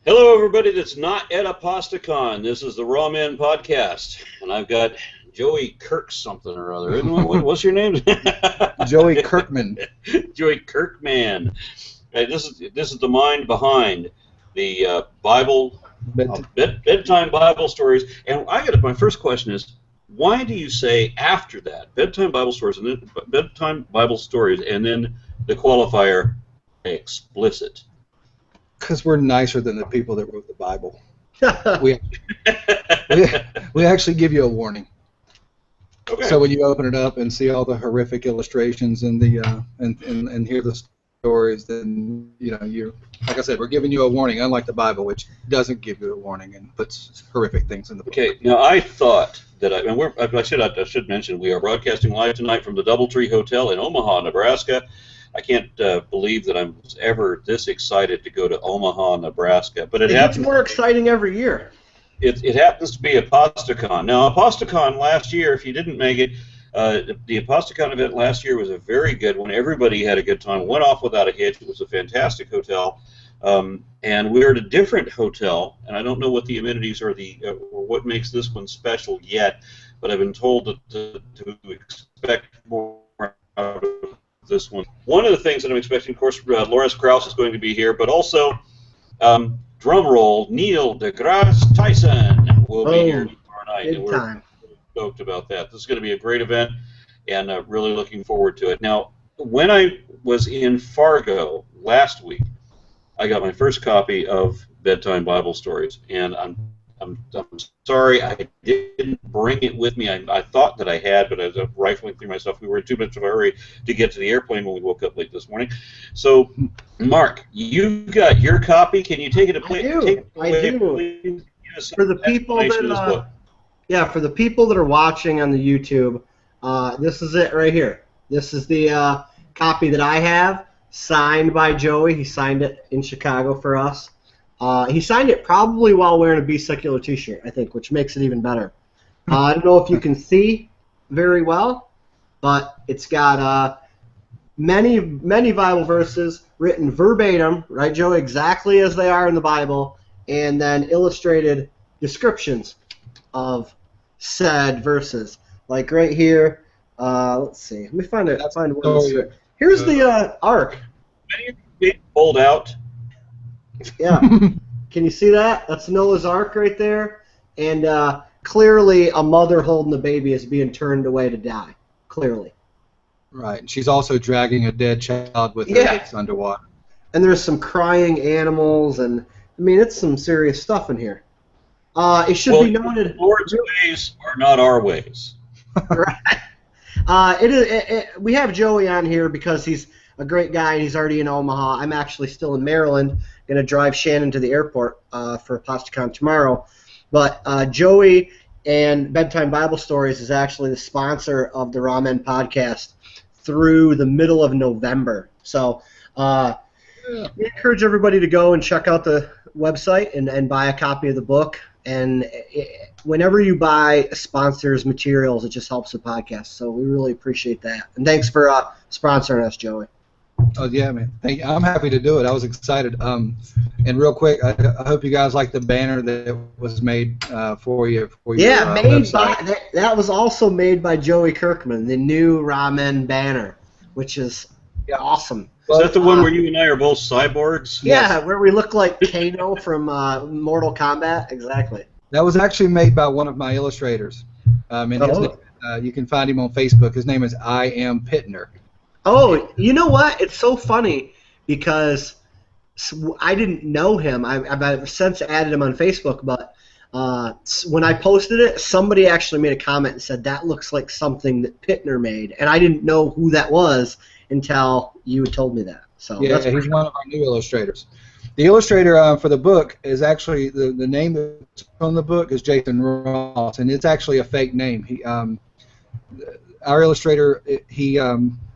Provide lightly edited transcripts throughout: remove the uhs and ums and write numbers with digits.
Hello, everybody that's not at Apostacon. This is the Ramen podcast, and I've got Joey Kirk something or other. What's your name? Joey Kirkman. Joey Kirkman. Hey, this is the mind behind the Bedtime Bible Stories. And my first question is, why do you say after that Bedtime Bible Stories and then Bedtime Bible Stories and then the qualifier explicit? Because we're nicer than the people that wrote the Bible. we actually give you a warning. Okay. So when you open it up and see all the horrific illustrations and the and hear the stories, then you're, like I said, we're giving you a warning. Unlike the Bible, which doesn't give you a warning and puts horrific things in the book. Okay. Now I thought that I should mention we are broadcasting live tonight from the DoubleTree Hotel in Omaha, Nebraska. I can't believe that I was ever this excited to go to Omaha, Nebraska. But it gets more exciting every year. It happens to be Apostacon. Now, Apostacon last year, if you didn't make it, the Apostacon event last year was a very good one. Everybody had a good time. Went off without a hitch. It was a fantastic hotel. And we're at a different hotel, and I don't know what the amenities are or what makes this one special yet, but I've been told to expect more out of this one. One of the things that I'm expecting, of course, Loris Krause is going to be here, but also, drum roll, Neil deGrasse Tyson will be here tomorrow night. Good time. We're stoked about that. This is going to be a great event, and really looking forward to it. Now, when I was in Fargo last week, I got my first copy of Bedtime Bible Stories, and I'm sorry I didn't bring it with me. I thought that I had, but as I was rifling through my stuff, we were in too much of a hurry to get to the airplane when we woke up late this morning. So, Mark, you got your copy. Can you take it away? I do. For the people that for the people that are watching on the YouTube, this is it right here. This is the copy that I have, signed by Joey. He signed it in Chicago for us. He signed it probably while wearing a Be Secular t-shirt, I think, which makes it even better. I don't know if you can see very well, but it's got many Bible verses written verbatim, right, Joe, exactly as they are in the Bible, and then illustrated descriptions of said verses. Like right here, let's see. Let me find it. Here's the ark. Many of you pulled out. Yeah. Can you see that? That's Noah's Ark right there. And clearly a mother holding the baby is being turned away to die. Clearly. Right. And she's also dragging a dead child with her legs underwater. And there's some crying animals, and I mean, it's some serious stuff in here. It should be noted. The Lord's ways are not our ways. Right. We have Joey on here because he's a great guy, and he's already in Omaha. I'm actually still in Maryland, going to drive Shannon to the airport for Apostacon tomorrow. But Joey and Bedtime Bible Stories is actually the sponsor of the Ramen podcast through the middle of November. So we encourage everybody to go and check out the website and buy a copy of the book. And whenever you buy sponsors' materials, it just helps the podcast. So we really appreciate that. And thanks for sponsoring us, Joey. Oh yeah, man! Thank you. I'm happy to do it. I was excited. And real quick, I hope you guys like the banner that was made for you. Yeah, that was also made by Joey Kirkman, the new Ramen banner, which is awesome. Is that the one where you and I are both cyborgs? Yeah, where we look like Kano from Mortal Kombat. Exactly. That was actually made by one of my illustrators. And his name, you can find him on Facebook. His name is I Am Pittner. Oh, you know what? It's so funny because I didn't know him. I've since added him on Facebook, but when I posted it, somebody actually made a comment and said, that looks like something that Pittner made. And I didn't know who that was until you told me that. So yeah, he's one of our new illustrators. The illustrator for the book is actually, the name that's on the book is Jason Ross, and it's actually a fake name. Our illustrator, he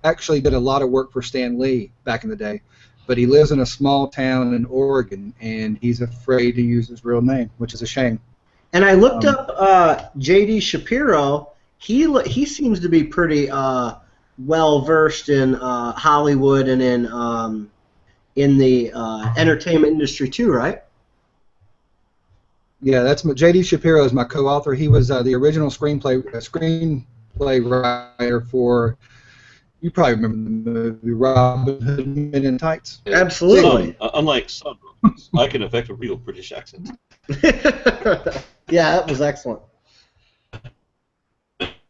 actually did a lot of work for Stan Lee back in the day, but he lives in a small town in Oregon, and he's afraid to use his real name, which is a shame. And I looked up J.D. Shapiro. He seems to be pretty well versed in Hollywood and in the entertainment industry too, right? Yeah, that's J.D. Shapiro is my co-author. He was the original screenplay writer for. You probably remember the movie Robin Hood Men in Tights. Yeah. Absolutely. Unlike some, I can affect a real British accent. Yeah, that was excellent.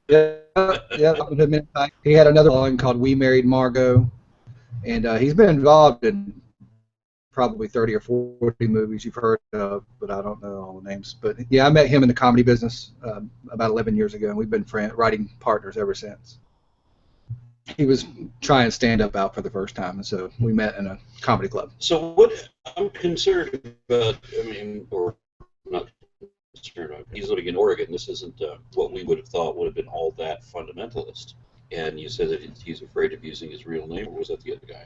Yeah, Robin Hood Men in Tights. He had another one called We Married Margot, and he's been involved in probably 30 or 40 movies you've heard of, but I don't know all the names. But yeah, I met him in the comedy business about 11 years ago, and we've been writing partners ever since. He was trying stand-up out for the first time, and so we met in a comedy club. So what I'm concerned about, or not concerned about, he's living in Oregon. This isn't what we would have thought would have been all that fundamentalist. And you said that he's afraid of using his real name, or was that the other guy?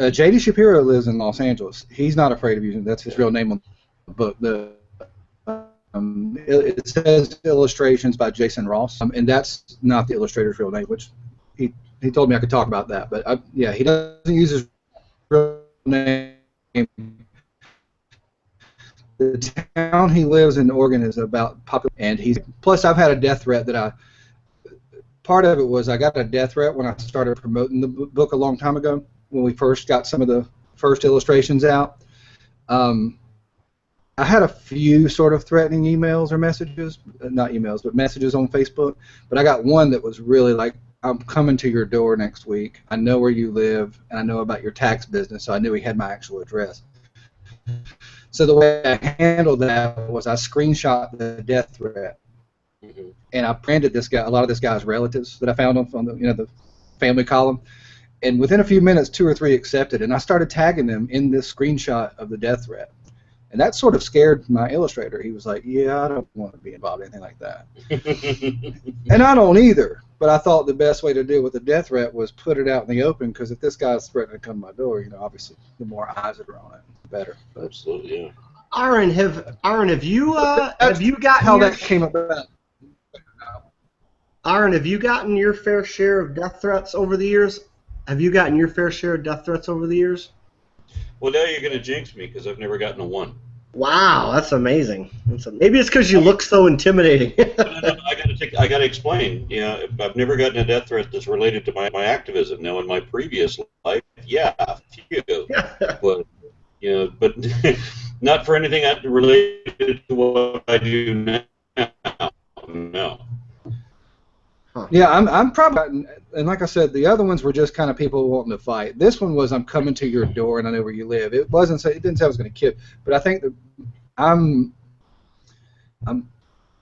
J.D. Shapiro lives in Los Angeles. He's not afraid of using that's his real name on the book. It says illustrations by Jason Ross, and that's not the illustrator's real name, which he told me I could talk about that. But yeah, he doesn't use his real name. The town he lives in, Oregon, is about popular, and plus I've had a death threat that part of it was I got a death threat when I started promoting the book a long time ago, when we first got some of the first illustrations out. I had a few sort of threatening emails or messages, not emails, but messages on Facebook, but I got one that was really like, I'm coming to your door next week, I know where you live, and I know about your tax business, so I knew he had my actual address. So the way I handled that was I screenshot the death threat, and I branded this guy, a lot of this guy's relatives that I found on the family column, and within a few minutes, 2 or 3 accepted, and I started tagging them in this screenshot of the death threat. And that sort of scared my illustrator. He was like, yeah, I don't want to be involved in anything like that. And I don't either. But I thought the best way to deal with the death threat was put it out in the open, because if this guy's threatening to come to my door, obviously the more eyes that are on it, the better. But, absolutely, yeah. Aaron, have you gotten how that came about? Aaron, have you gotten your fair share of death threats over the years? Have you gotten your fair share of death threats over the years? Well, now you're going to jinx me, because I've never gotten a one. Wow, that's amazing. Maybe it's because you look so intimidating. No, I got to explain. I've never gotten a death threat that's related to my activism. Now, in my previous life, yeah, a few, but but not for anything related to what I do now. No. Huh. Yeah, I'm probably, and like I said, the other ones were just kind of people wanting to fight. This one was, I'm coming to your door and I know where you live. It didn't say I was going to kill, but I think that I'm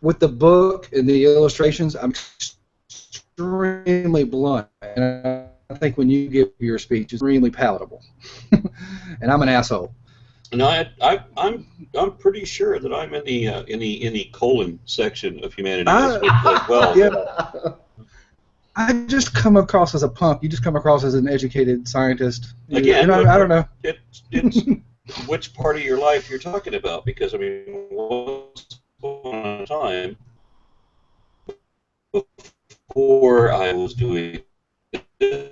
with the book and the illustrations, I'm extremely blunt, and I think when you give your speech, it's extremely palatable, and I'm an asshole. No, I'm pretty sure that I'm in the colon section of humanity as well. Yeah. I just come across as a punk. You just come across as an educated scientist. Again, I don't know. It's which part of your life you're talking about, because once upon a time, before I was doing this,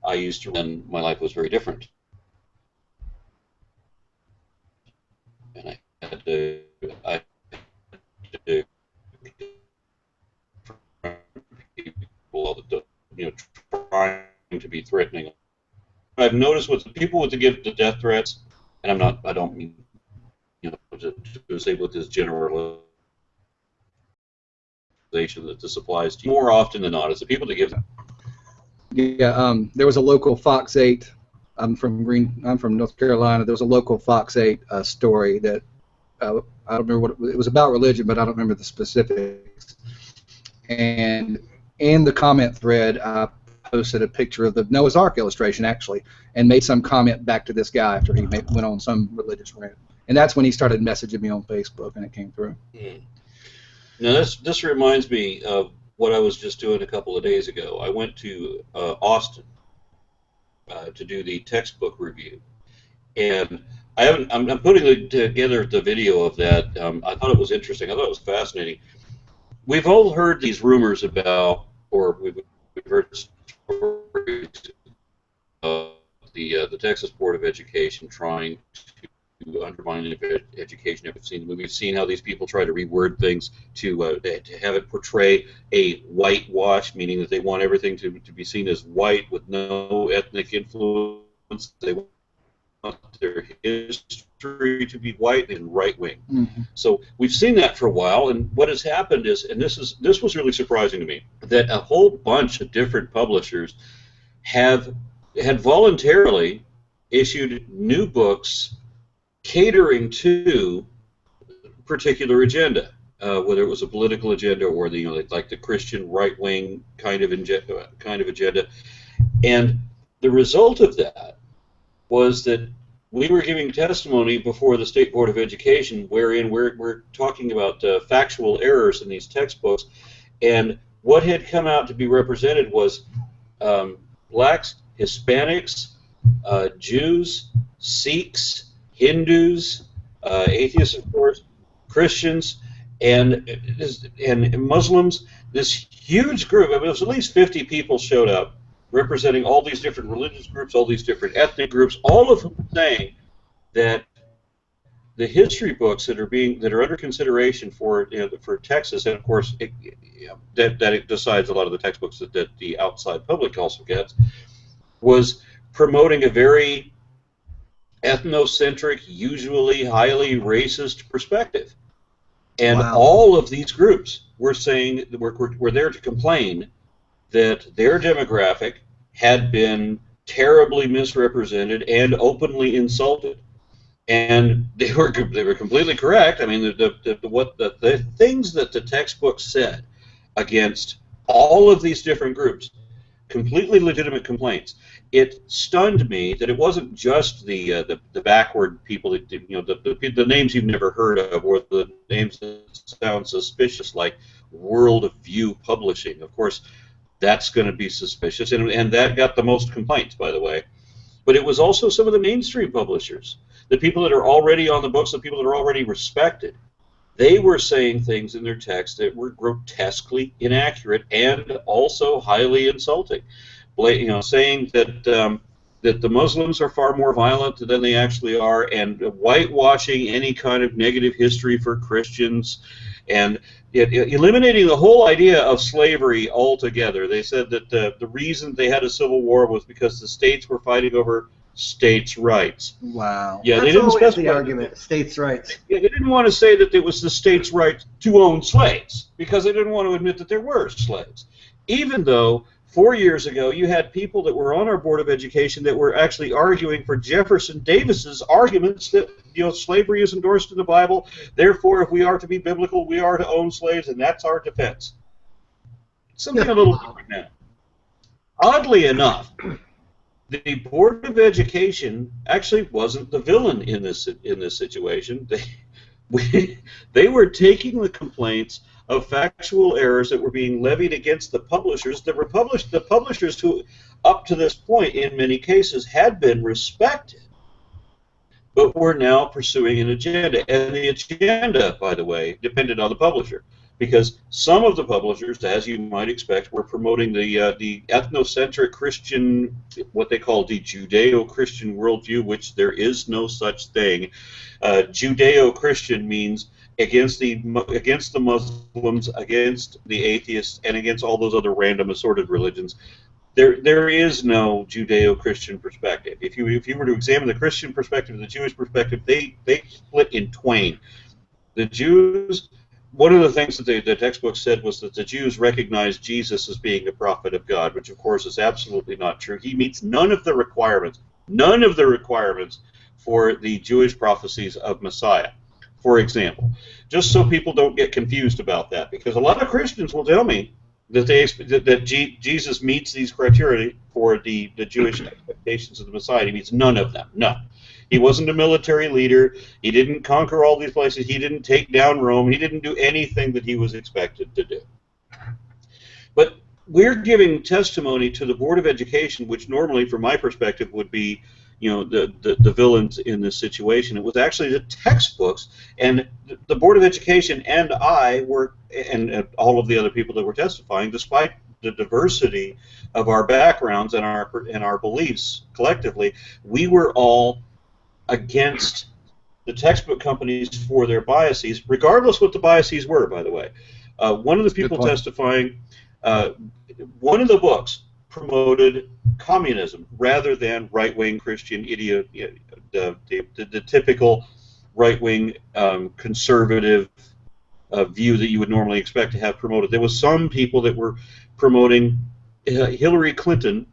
I used to, and my life was very different, and I had to people trying to be threatening. I've noticed with people with the death threats, and I don't mean to say with this generalization that this applies to you. More often than not, it's the people that give them. Yeah, there was a local Fox 8. I'm from North Carolina. There was a local Fox 8 story that I don't remember what it was about religion, but I don't remember the specifics. And in the comment thread, I posted a picture of the Noah's Ark illustration, actually, and made some comment back to this guy after he went on some religious rant. And that's when he started messaging me on Facebook, and it came through. Now, this reminds me of what I was just doing a couple of days ago. I went to Austin to do the textbook review, and I'm putting together the video of that. I thought it was interesting. I thought it was fascinating. We've all heard these rumors about, or we've heard stories the Texas Board of Education trying to undermine education. I've seen the movie, seen how these people try to reword things to have it portray a whitewash, meaning that they want everything to be seen as white with no ethnic influence. They want their history to be white and right wing. Mm-hmm. So we've seen that for a while, and what has happened is, and this was really surprising to me, that a whole bunch of different publishers had voluntarily issued new books catering to a particular agenda, whether it was a political agenda or like the Christian right-wing kind of agenda. And the result of that was that we were giving testimony before the State Board of Education, wherein we're talking about factual errors in these textbooks, and what had come out to be represented was blacks, Hispanics, Jews, Sikhs, Hindus, atheists, of course, Christians, and Muslims. This huge group, I mean, it was at least 50 people showed up, representing all these different religious groups, all these different ethnic groups, all of whom saying that the history books that are under consideration for Texas, and of course that it decides a lot of the textbooks that the outside public also gets, was promoting a very ethnocentric, usually highly racist perspective. And Wow. all of these groups were saying were there to complain that their demographic had been terribly misrepresented and openly insulted. And they were completely correct. I mean, the things that the textbook said against all of these different groups, completely legitimate complaints. It stunned me that it wasn't just the backward people that the names you've never heard of, or the names that sound suspicious, like World View Publishing. Of course, that's going to be suspicious, and that got the most complaints, by the way. But it was also some of the mainstream publishers, the people that are already on the books, the people that are already respected. They were saying things in their text that were grotesquely inaccurate and also highly insulting. Saying that that the Muslims are far more violent than they actually are, and whitewashing any kind of negative history for Christians, and eliminating the whole idea of slavery altogether. They said that the reason they had a civil war was because the states were fighting over states' rights. Wow. Yeah, That's they didn't always specify the argument, states' rights. Yeah, they didn't want to say that it was the states' right to own slaves, because they didn't want to admit that there were slaves. Even though 4 years ago you had people that were on our Board of Education that were actually arguing for Jefferson Davis's arguments that slavery is endorsed in the Bible, therefore if we are to be biblical, we are to own slaves, and that's our defense. Something a little different now. Oddly enough, the Board of Education actually wasn't the villain in this situation. They were taking the complaints of factual errors that were being levied against the publishers that were published. The publishers who, up to this point, in many cases, had been respected, but were now pursuing an agenda. And the agenda, by the way, depended on the publisher, because some of the publishers, as you might expect, were promoting the ethnocentric Christian, what they call the Judeo-Christian worldview, which there is no such thing. Judeo-Christian means against the Muslims, against the atheists, and against all those other random assorted religions. There is no Judeo-Christian perspective. If you were to examine the Christian perspective and the Jewish perspective, they split in twain. The Jews, one of the things that the textbook said was that the Jews recognized Jesus as being a prophet of God, which of course is absolutely not true. He meets none of the requirements for the Jewish prophecies of Messiah. For example, just so people don't get confused about that, because a lot of Christians will tell me that Jesus meets these criteria for the Jewish expectations of the Messiah. He meets none of them. No. He wasn't a military leader. He didn't conquer all these places. He didn't take down Rome. He didn't do anything that he was expected to do. But we're giving testimony to the Board of Education, which normally, from my perspective, would be the villains in this situation. It was actually the textbooks, and the Board of Education and I were, and all of the other people that were testifying, despite the diversity of our backgrounds and our beliefs collectively, we were all against the textbook companies for their biases, regardless what the biases were, by the way. One of the people testifying, one of the books promoted communism rather than right-wing Christian the typical right-wing conservative view that you would normally expect to have promoted. There was some people that were promoting Hillary Clinton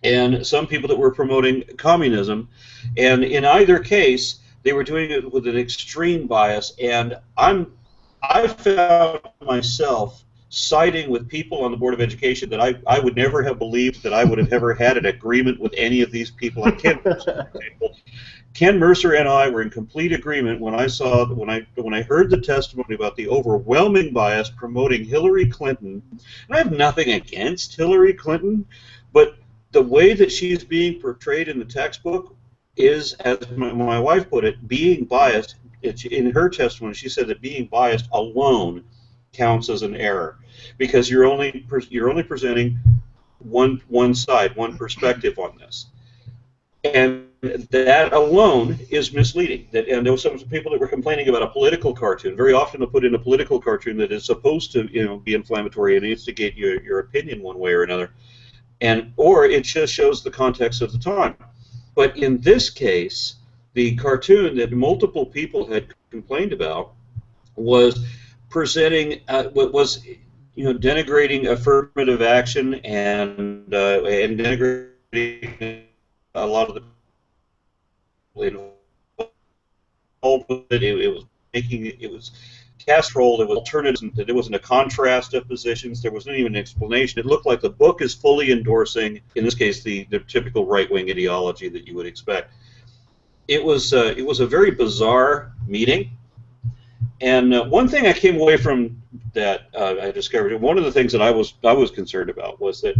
and some people that were promoting communism, and in either case they were doing it with an extreme bias, and I found myself siding with people on the Board of Education that I would never have believed that I would have ever had an agreement with any of these people. Like Ken Mercer, for example. Ken Mercer and I were in complete agreement when I heard the testimony about the overwhelming bias promoting Hillary Clinton. And I have nothing against Hillary Clinton, but the way that she's being portrayed in the textbook is, as my wife put it, being biased. In her testimony, she said that being biased alone counts as an error, because you're only presenting one side, one perspective on this, and that alone is misleading. And there were some people that were complaining about a political cartoon. Very often they'll put in a political cartoon that is supposed to, be inflammatory and instigate your opinion one way or another, or it just shows the context of the time. But in this case, the cartoon that multiple people had complained about was presenting denigrating affirmative action and denigrating a lot of the people involved with it. It was casserole. It was alternatives. There wasn't a contrast of positions. There wasn't even an explanation. It looked like the book is fully endorsing, in this case, the typical right-wing ideology that you would expect. It was a very bizarre meeting, and one thing I came away from that I discovered, and one of the things that I was concerned about was that,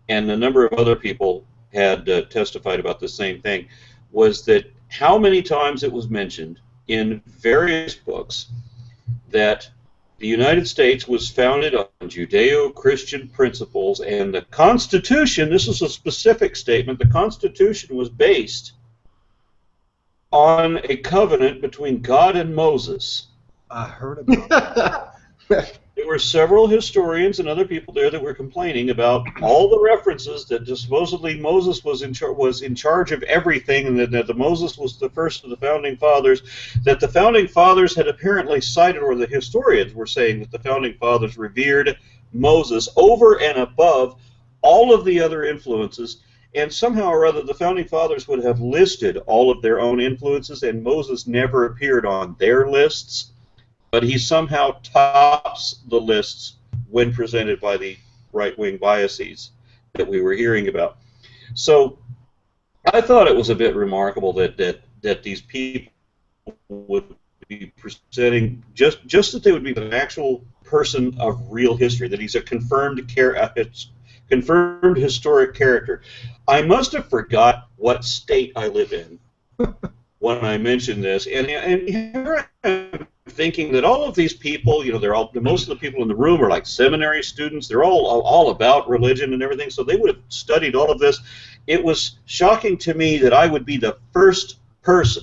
and a number of other people had testified about the same thing, was that how many times it was mentioned in various books that the United States was founded on Judeo-Christian principles, and the Constitution, this is a specific statement, the Constitution was based on a covenant between God and Moses. I heard about that. There were several historians and other people there that were complaining about all the references that supposedly Moses was in charge of everything, and that Moses was the first of the founding fathers, that the founding fathers had apparently cited, or the historians were saying that the founding fathers revered Moses over and above all of the other influences. And somehow or other, the Founding Fathers would have listed all of their own influences, and Moses never appeared on their lists, but he somehow tops the lists when presented by the right-wing biases that we were hearing about. So I thought it was a bit remarkable that these people would be presenting just that they would be an actual person of real history, that he's a confirmed historic character. I must have forgot what state I live in when I mentioned this, and here I'm thinking that all of these people, most of the people in the room are like seminary students. They're all about religion and everything, so they would have studied all of this. It was shocking to me that I would be the first person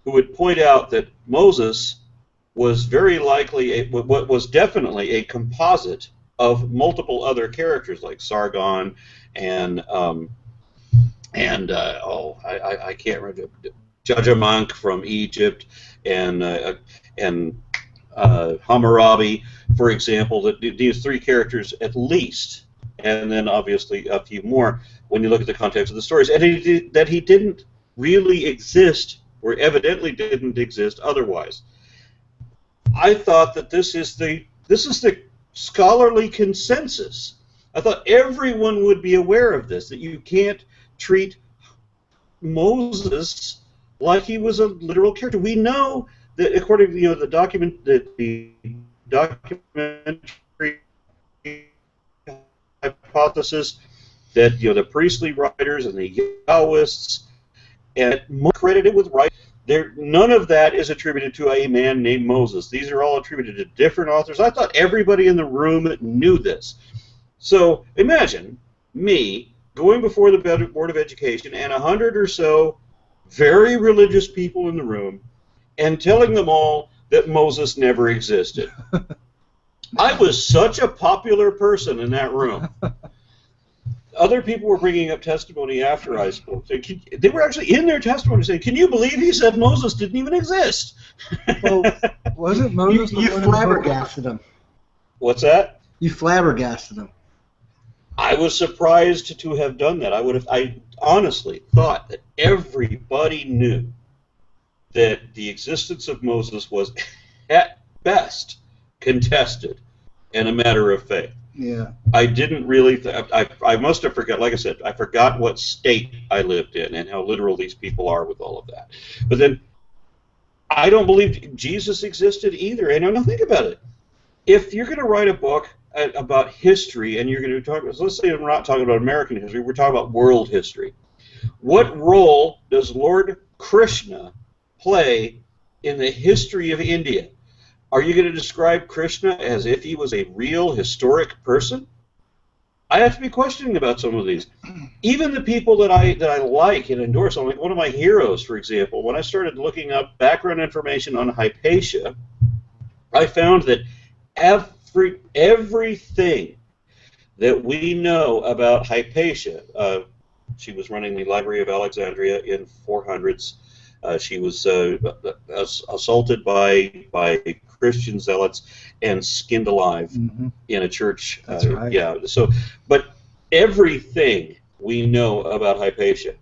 who would point out that Moses was very likely what was definitely a composite of multiple other characters like Sargon and I can't remember, Judgment from Egypt and Hammurabi, for example. That these three characters at least, and then obviously a few more when you look at the context of the stories, and that he didn't really exist, or evidently didn't exist otherwise. I thought that this is the scholarly consensus. I thought everyone would be aware of this, that you can't treat Moses like he was a literal character. We know that according to the documentary hypothesis, that the priestly writers and the Yahwists and credited with right, none of that is attributed to a man named Moses. These are all attributed to different authors. I thought everybody in the room knew this. So imagine me going before the Board of Education and 100 or so very religious people in the room and telling them all that Moses never existed. I was such a popular person in that room. Other people were bringing up testimony after I spoke. They were actually in their testimony saying, "Can you believe he said Moses didn't even exist?" Well, wasn't Moses you flabbergasted them. What's that? You flabbergasted them. I was surprised to have done that. I honestly thought that everybody knew that the existence of Moses was, at best, contested and a matter of faith. Yeah. I didn't really. I must have forgot. Like I said, I forgot what state I lived in and how literal these people are with all of that. But then, I don't believe Jesus existed either. And now think about it. If you're going to write a book about history and you're going to talk, let's say we're not talking about American history, we're talking about world history. What role does Lord Krishna play in the history of India? Are you going to describe Krishna as if he was a real historic person? I have to be questioning about some of these. Even the people that I like and endorse, like one of my heroes, for example, when I started looking up background information on Hypatia, I found that everything that we know about Hypatia, she was running the Library of Alexandria in 400s. She was assaulted by Christian zealots and skinned alive in a church. That's right. Yeah. So, but everything we know about Hypatia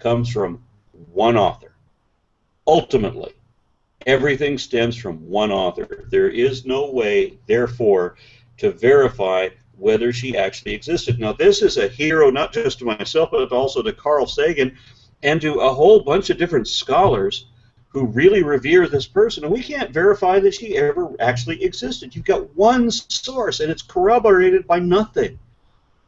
comes from one author. Ultimately, everything stems from one author. There is no way, therefore, to verify whether she actually existed. Now, this is a hero not just to myself, but also to Carl Sagan and to a whole bunch of different scholars who really revere this person, and we can't verify that she ever actually existed. You've got one source, and it's corroborated by nothing.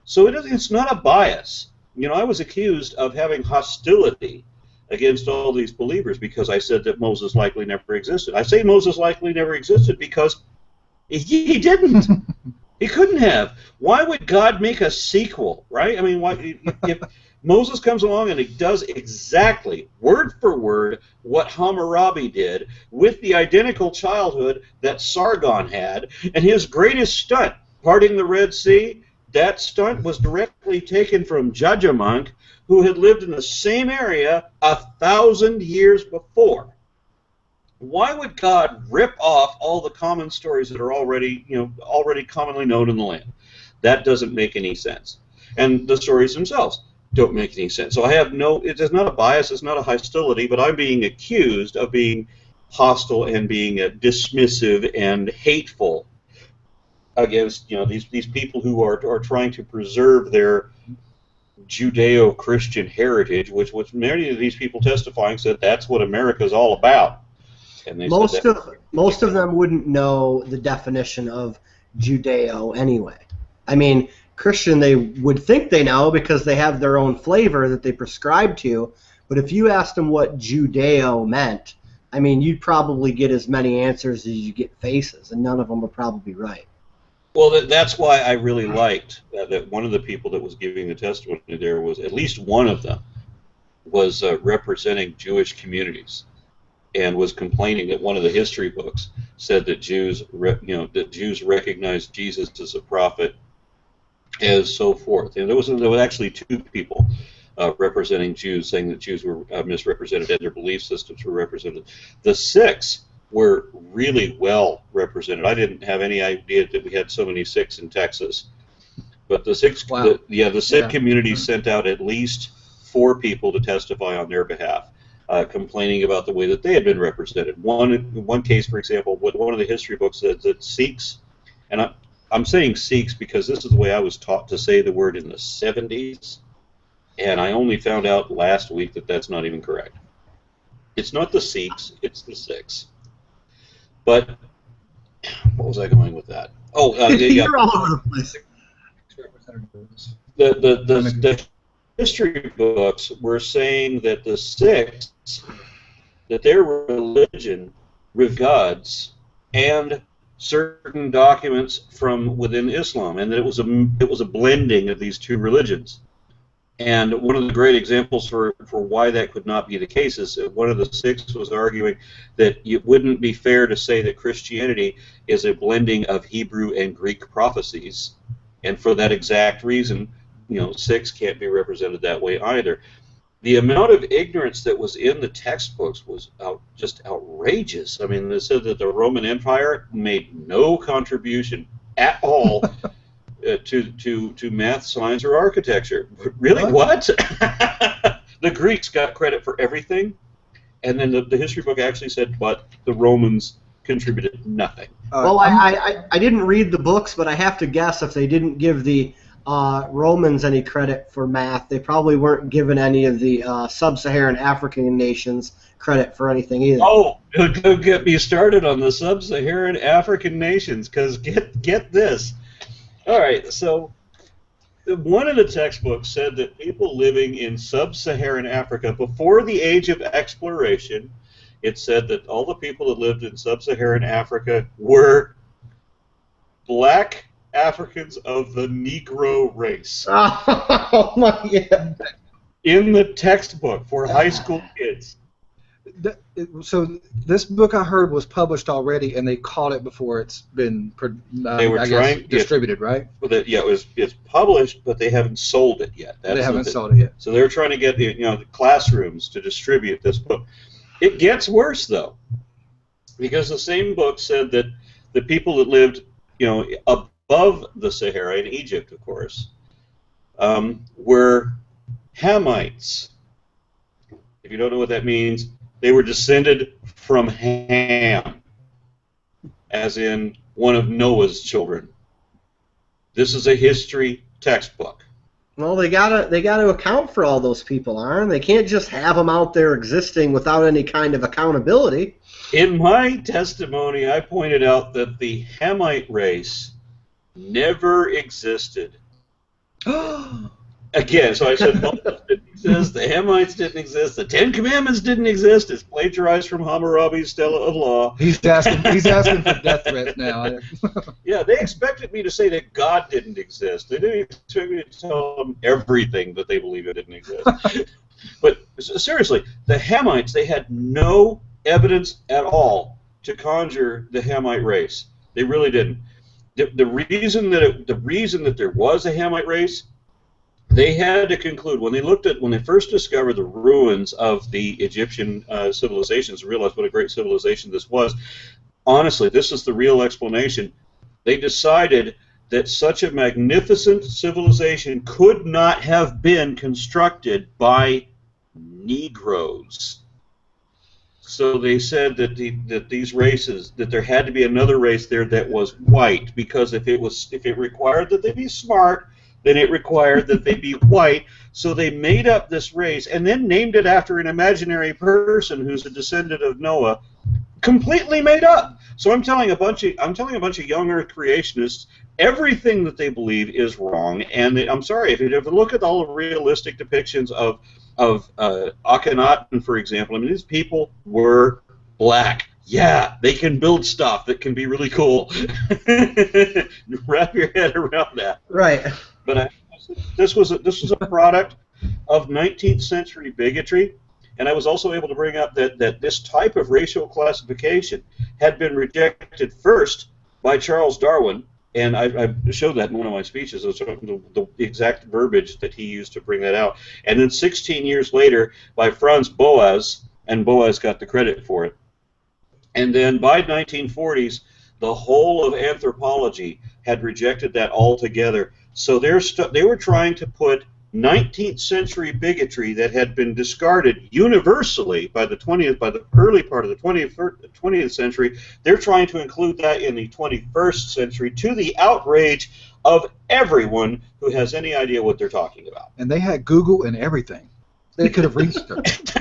So it's not a bias. You know, I was accused of having hostility against all these believers because I said that Moses likely never existed. I say Moses likely never existed because he didn't. He couldn't have. Why would God make a sequel, right? I mean, if Moses comes along and he does exactly, word for word, what Hammurabi did with the identical childhood that Sargon had, and his greatest stunt, parting the Red Sea, that stunt was directly taken from Judgment, who had lived in the same area 1,000 years before. Why would God rip off all the common stories that are already commonly known in the land? That doesn't make any sense. And the stories themselves don't make any sense. So it is not a bias, it's not a hostility, but I'm being accused of being hostile and being dismissive and hateful against these people who are trying to preserve their Judeo-Christian heritage, which many of these people testifying said that's what America's all about. And most of them wouldn't know the definition of Judeo anyway. I mean, Christian, they would think they know because they have their own flavor that they prescribe to, but if you asked them what Judeo meant, I mean, you'd probably get as many answers as you get faces, and none of them would probably be right. Well, that's why I really liked that one of the people that was giving the testimony there was, at least one of them, was representing Jewish communities and was complaining that one of the history books said that Jews recognized Jesus as a prophet, as so forth. And there was actually two people representing Jews, saying that Jews were misrepresented and their belief systems were represented. The Sikhs were really well represented. I didn't have any idea that we had so many Sikhs in Texas, but the Sikhs, the Sikh community sent out at least 4 people to testify on their behalf, complaining about the way that they had been represented. One case, for example, one of the history books said that Sikhs, and I'm saying Sikhs because this is the way I was taught to say the word in the 70s, and I only found out last week that that's not even correct. It's not the Sikhs, it's the Sikhs. But what was I going with that? Oh, you're all over the place. The history books were saying that the Sikhs, that their religion regards and certain documents from within Islam, and that it was a blending of these two religions. And one of the great examples for why that could not be the case is that one of the six was arguing that it wouldn't be fair to say that Christianity is a blending of Hebrew and Greek prophecies, and for that exact reason, six can't be represented that way either. The amount of ignorance that was in the textbooks was just outrageous. I mean, they said that the Roman Empire made no contribution at all to math, science, or architecture. Really? What? The Greeks got credit for everything, and then the history book actually said, but the Romans contributed nothing. Well, I didn't read the books, but I have to guess if they didn't give the Romans any credit for math, they probably weren't given any of the sub-Saharan African nations credit for anything either. Oh, don't get me started on the sub-Saharan African nations, because get this. All right, so one of the textbooks said that people living in sub-Saharan Africa before the age of exploration, it said that all the people that lived in sub-Saharan Africa were black Africans of the Negro race. Oh my God. In the textbook for high school kids. So this book I heard was published already, and they caught it before it's been distributed, right? It's published, but they haven't sold it yet. They haven't sold it yet. So they're trying to get the classrooms to distribute this book. It gets worse though, because the same book said that the people that lived above the Sahara in Egypt, of course, were Hamites. If you don't know what that means, they were descended from Ham, as in one of Noah's children. This is a history textbook. Well, they gotta account for all those people, Aaron. They can't just have them out there existing without any kind of accountability. In my testimony, I pointed out that the Hamite race never existed. Again, so I said Moses didn't exist, the Hamites didn't exist, the Ten Commandments didn't exist. It's plagiarized from Hammurabi's Stela of Law. He's asking for death threats now. Yeah, they expected me to say that God didn't exist. They didn't expect me to tell them everything that they believe it didn't exist. But seriously, the Hamites, they had no evidence at all to conjure the Hamite race. They really didn't. The reason that there was a Hamite race, they had to conclude when they first discovered the ruins of the Egyptian civilizations, realized what a great civilization this was. Honestly, this is the real explanation. They decided that such a magnificent civilization could not have been constructed by Negroes. So they said that these races, that there had to be another race there that was white, because if it required that they be smart, then it required that they be white. So they made up this race and then named it after an imaginary person who's a descendant of Noah, completely made up. So I'm telling a bunch of young Earth creationists everything that they believe is wrong. And I'm sorry, if you ever look at all the realistic depictions of Akhenaten, for example, I mean, these people were black. Yeah, they can build stuff that can be really cool. Wrap your head around that. Right. But this was a product of 19th century bigotry, and I was also able to bring up that this type of racial classification had been rejected first by Charles Darwin, and I showed that in one of my speeches. The exact verbiage that he used to bring that out, and then 16 years later by Franz Boas, and Boas got the credit for it. And then by 1940s, the whole of anthropology had rejected that altogether. So they were trying to put 19th century bigotry that had been discarded universally by the early part of the 20th century. They're trying to include that in the 21st century, to the outrage of everyone who has any idea what they're talking about. And they had Google and everything. They could have researched.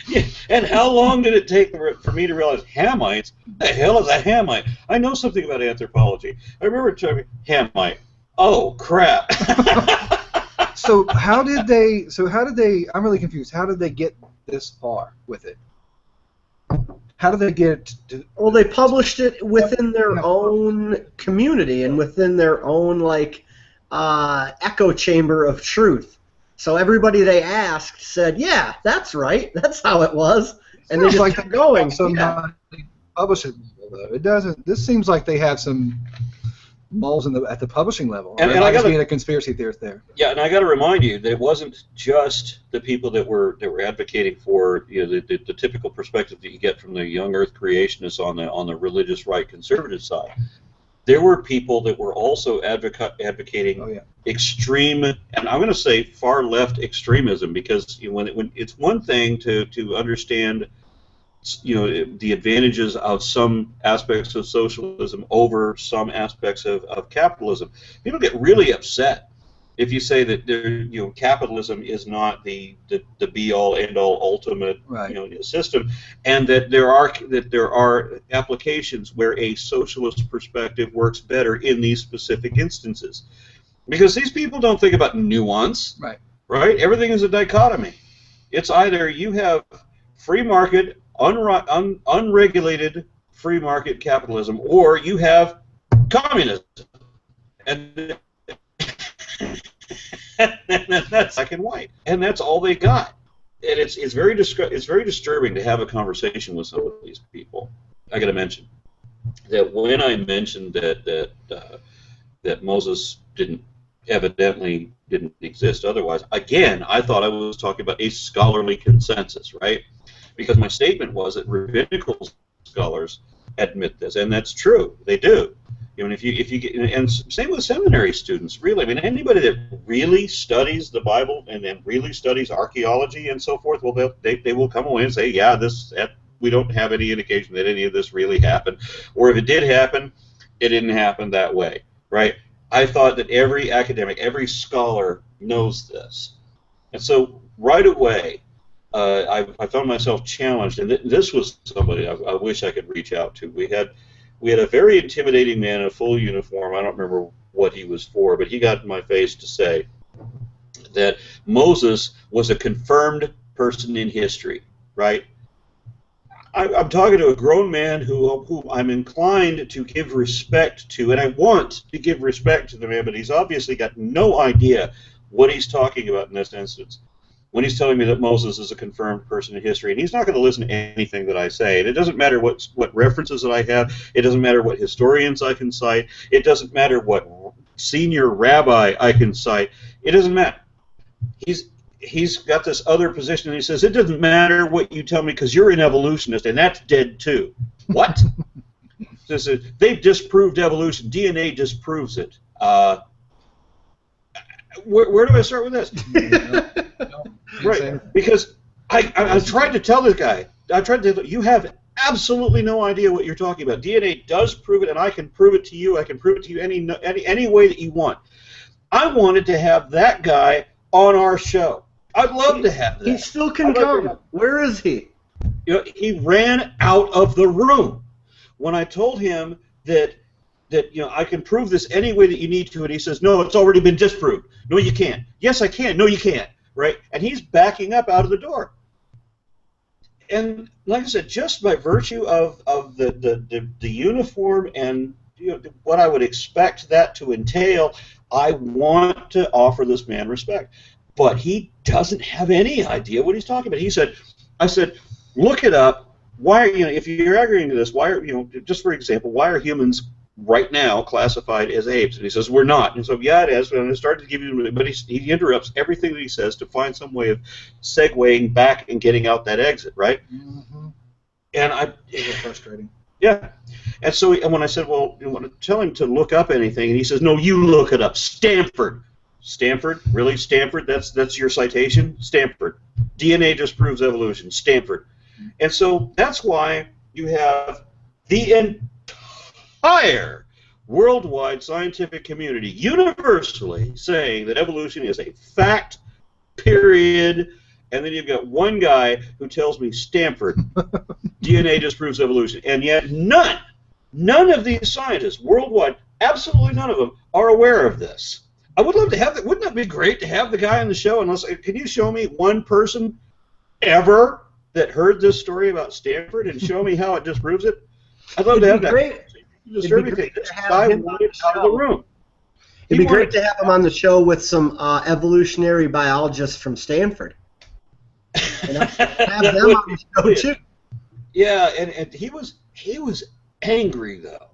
Yeah, and how long did it take for me to realize Hamites? The hell is a Hamite? I know something about anthropology. I remember telling Hamite. Oh crap! So how did they? I'm really confused. How did they get this far with it? How do they get to? Well, they published it within their own community and within their own like echo chamber of truth. So everybody they asked said, "Yeah, that's right. That's how it was," and they just kept going. Somebody publish it, though. It doesn't. This seems like they have some moles at the publishing level. And I got being a conspiracy theorist there. Yeah, and I got to remind you that it wasn't just the people that were advocating for the typical perspective that you get from the young Earth creationists on the religious right conservative side. There were people that were also advocating extreme, and I'm going to say far left extremism, because when it's one thing to understand the advantages of some aspects of socialism over some aspects of capitalism. People get really upset if you say that capitalism is not the be-all, end-all, ultimate system, and that there are applications where a socialist perspective works better in these specific instances, because these people don't think about nuance. Right? Everything is a dichotomy. It's either you have free market, unregulated free market capitalism, or you have communism, and that's black and white, and that's all they got. And it's very disturbing to have a conversation with some of these people. I got to mention that when I mentioned that Moses evidently didn't exist otherwise, again, I thought I was talking about a scholarly consensus, right? Because my statement was that rabbinical scholars admit this, and that's true. They do. If you get, and same with seminary students. Really, I mean, anybody that really studies the Bible and really studies archaeology and so forth, well, they will come away and say, yeah, we don't have any indication that any of this really happened, or if it did happen, it didn't happen that way, right? I thought that every academic, every scholar knows this, and so right away. I found myself challenged, and this was somebody I wish I could reach out to. We had a very intimidating man in a full uniform. I don't remember what he was for, but he got in my face to say that Moses was a confirmed person in history, right? I'm talking to a grown man who I'm inclined to give respect to, and I want to give respect to the man, but he's obviously got no idea what he's talking about in this instance when he's telling me that Moses is a confirmed person in history, and he's not going to listen to anything that I say. And it doesn't matter what references that I have. It doesn't matter what historians I can cite. It doesn't matter what senior rabbi I can cite. It doesn't matter. He's got this other position, and he says, it doesn't matter what you tell me because you're an evolutionist, and that's dead too. What? They've disproved evolution. DNA disproves it. Where do I start with this? Right, because I tried to tell this guy, you have absolutely no idea what you're talking about. DNA does prove it, and I can prove it to you. I can prove it to you any way that you want. I wanted to have that guy on our show. I'd love to have that. He still can come. Where is he? He ran out of the room when I told him that I can prove this any way that you need to, and he says, no, it's already been disproved. No, you can't. Yes, I can. No, you can't. Right? And he's backing up out of the door. And like I said, just by virtue of the uniform and what I would expect that to entail, I want to offer this man respect. But he doesn't have any idea what he's talking about. I said, look it up. Why are if you're agreeing to this, why are just for example, why are humans right now classified as apes? And he says, we're not. And so, yeah, it is. And I started to give you, but he interrupts everything that he says to find some way of segueing back and getting out that exit, right? Mm-hmm. And it's frustrating. Yeah. And so when I said, well, you want to tell him to look up anything, and he says, no, you look it up. Stanford. Stanford? Really? Stanford? That's your citation? Stanford. DNA disproves evolution. Stanford. And so that's why you have the entire worldwide scientific community universally saying that evolution is a fact, period, and then you've got one guy who tells me Stanford, DNA disproves evolution, and yet none of these scientists worldwide, absolutely none of them, are aware of this. I would love to have that. Wouldn't that be great to have the guy on the show? Can you show me one person ever that heard this story about Stanford and show me how it disproves it? I'd love to have that. Great. This guy wanted out of the room. It'd be great to have him on the show with some evolutionary biologists from Stanford. You know, have them on the show too. Yeah, and he was angry though.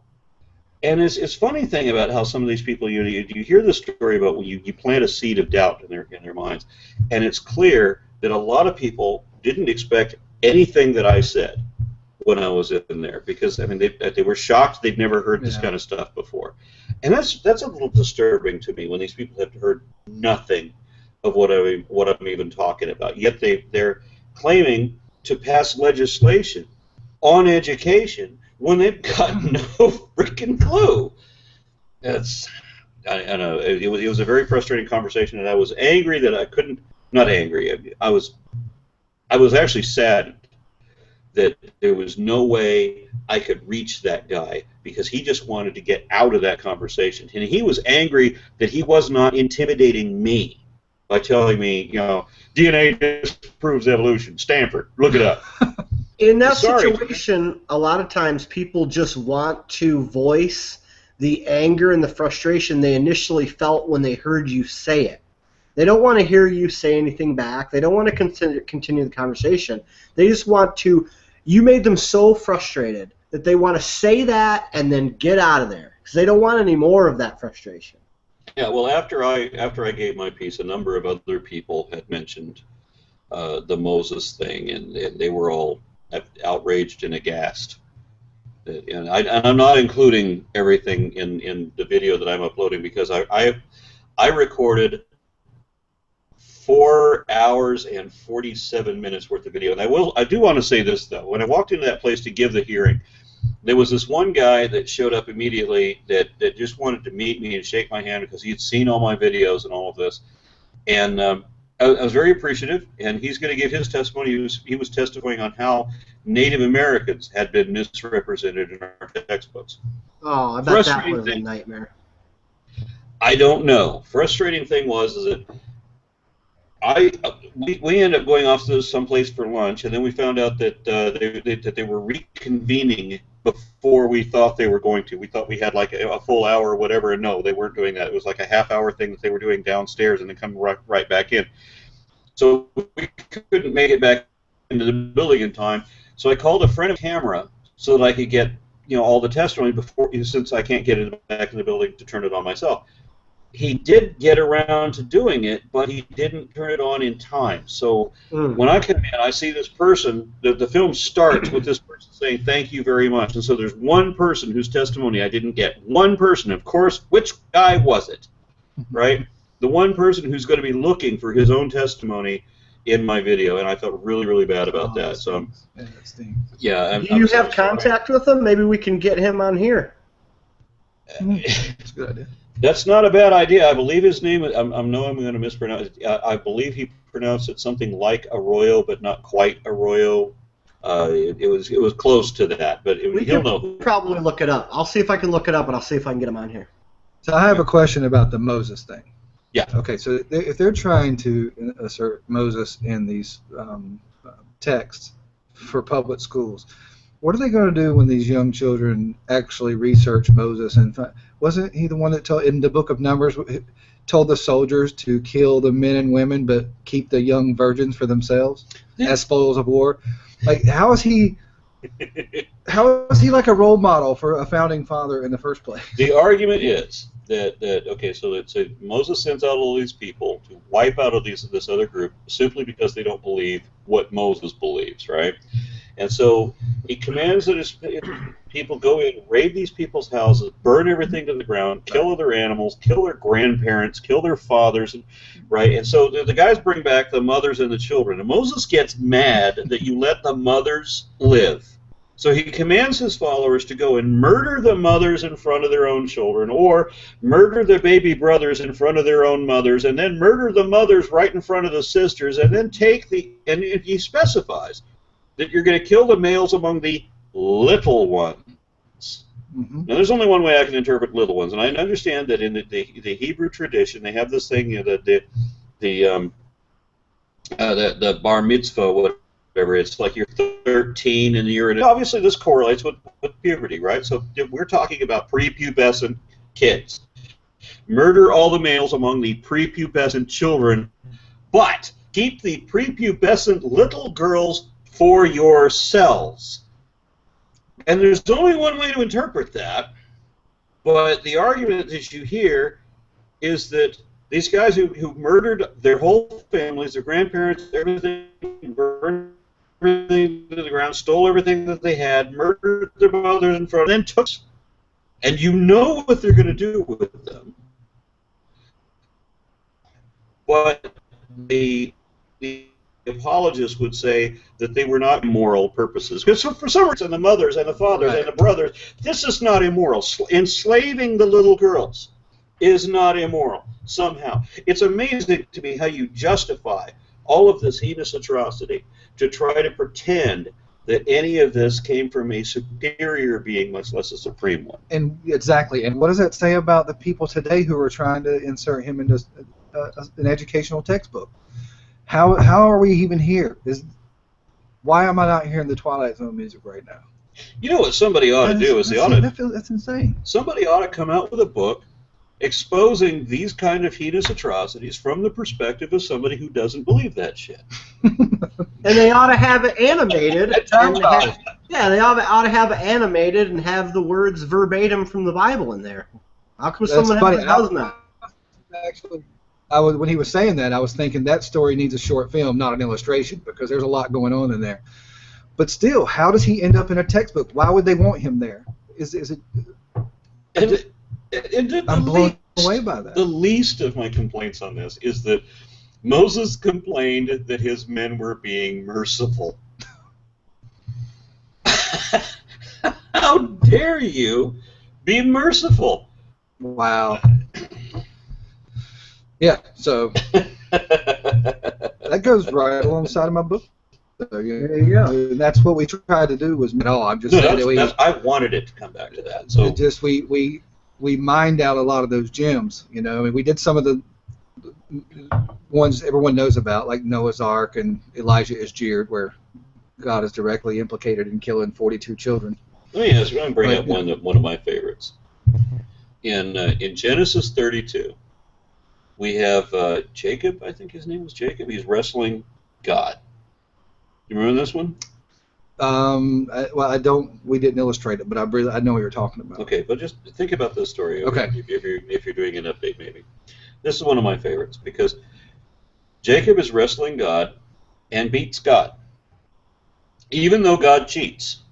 And it's funny thing about how some of these people, you hear the story about when you plant a seed of doubt in their minds, and it's clear that a lot of people didn't expect anything that I said when I was in there, because I mean they were shocked they'd never heard this kind of stuff before, and that's a little disturbing to me when these people have heard nothing of what I'm even talking about, yet they're claiming to pass legislation on education when they've got no freaking clue. I know it was a very frustrating conversation, and I was angry that I couldn't. Not angry. I was actually sad that there was no way I could reach that guy, because he just wanted to get out of that conversation, and he was angry that he was not intimidating me by telling me, you know, DNA disproves evolution. Stanford, look it up. In that situation, a lot of times people just want to voice the anger and the frustration they initially felt when they heard you say it. They don't want to hear you say anything back. They don't want to continue the conversation. They just want to. You made them so frustrated that they want to say that and then get out of there, because they don't want any more of that frustration. Yeah, well, after I gave my piece, a number of other people had mentioned the Moses thing, and they were all outraged and aghast. And I'm not including everything in the video that I'm uploading, because I recorded 4 hours and 47 minutes worth of video. And I do want to say this though. When I walked into that place to give the hearing, there was this one guy that showed up immediately that just wanted to meet me and shake my hand because he had seen all my videos and all of this. And I was very appreciative, and he's going to give his testimony. He was testifying on how Native Americans had been misrepresented in our textbooks. Oh, I bet that was a nightmare. I don't know. Frustrating thing was that we ended up going off to someplace for lunch, and then we found out that they were reconvening before we thought they were going to. We thought we had like a full hour or whatever, and no, they weren't doing that. It was like a half-hour thing that they were doing downstairs and then coming right back in. So we couldn't make it back into the building in time. So I called a friend of camera so that I could get all the testimony before, since I can't get it back in the building to turn it on myself. He did get around to doing it, but he didn't turn it on in time. So when I come in, I see this person. The film starts with this person saying, "Thank you very much." And so there's one person whose testimony I didn't get. One person, of course. Which guy was it? Right? The one person who's going to be looking for his own testimony in my video, and I felt really, really bad about that. So, yeah. Do you have contact with him? Maybe we can get him on here. That's a good idea. That's not a bad idea. I believe his name. I know I'm going to mispronounce it. I believe he pronounced it something like Arroyo, but not quite Arroyo. It was close to that, but he'll know. Probably look it up. I'll see if I can look it up, and I'll see if I can get him on here. So I have a question about the Moses thing. Yeah. Okay. So if they're trying to assert Moses in these texts for public schools, what are they going to do when these young children actually research Moses? And wasn't he the one that in the book of Numbers told the soldiers to kill the men and women but keep the young virgins for themselves as spoils of war? Like, how is he like a role model for a founding father in the first place? The argument is that Moses sends out all these people to wipe out this other group simply because they don't believe what Moses believes, right? And so he commands that his people go in, raid these people's houses, burn everything to the ground, kill other animals, kill their grandparents, kill their fathers, right? And so the guys bring back the mothers and the children. And Moses gets mad that you let the mothers live. So he commands his followers to go and murder the mothers in front of their own children, or murder the baby brothers in front of their own mothers, and then murder the mothers right in front of the sisters, and then and he specifies that you're going to kill the males among the little ones. Mm-hmm. Now, there's only one way I can interpret little ones, and I understand that in the Hebrew tradition, they have this thing, that the bar mitzvah, whatever. It's like you're 13 and you're in. Obviously, this correlates with puberty, right? So we're talking about prepubescent kids. Murder all the males among the prepubescent children, but keep the prepubescent little girls for yourselves. And there's only one way to interpret that, but the argument that you hear is that these guys who murdered their whole families, their grandparents, everything, burned everything to the ground, stole everything that they had, murdered their mothers in front of them, then took, and you know what they're going to do with them. But the apologists would say that they were not immoral purposes. Because for some reason, the mothers and the fathers and the brothers, this is not immoral. Enslaving the little girls is not immoral somehow. It's amazing to me how you justify all of this heinous atrocity to try to pretend that any of this came from a superior being, much less a supreme one. And exactly. And what does that say about the people today who are trying to insert him into an educational textbook? How are we even here? Why am I not hearing the Twilight Zone music right now? You know what somebody ought to do is that's insane. Somebody ought to come out with a book exposing these kind of heinous atrocities from the perspective of somebody who doesn't believe that shit. And they ought to have it animated. They ought to have it animated and have the words verbatim from the Bible in there. How come someone does that? Actually, when he was saying that, I was thinking that story needs a short film, not an illustration, because there's a lot going on in there. But still, how does he end up in a textbook? Why would they want him there? Is it? I'm blown away by that. The least of my complaints on this is that Moses complained that his men were being merciful. How dare you be merciful? Wow. Yeah, so that goes right alongside of my book. So, there you go. And that's what we tried to do was I'm just saying I wanted it to come back to that. So just we mined out a lot of those gems. I mean, we did some of the ones everyone knows about, like Noah's Ark and Elijah is jeered, where God is directly implicated in killing 42 children. Let me bring up one of my favorites. In Genesis 32. We have Jacob, I think his name was Jacob. He's wrestling God. You remember this one? I don't. We didn't illustrate it, but I know what you're talking about. Okay, but just think about this story. Okay. If you're doing an update, maybe. This is one of my favorites because Jacob is wrestling God and beats God, even though God cheats.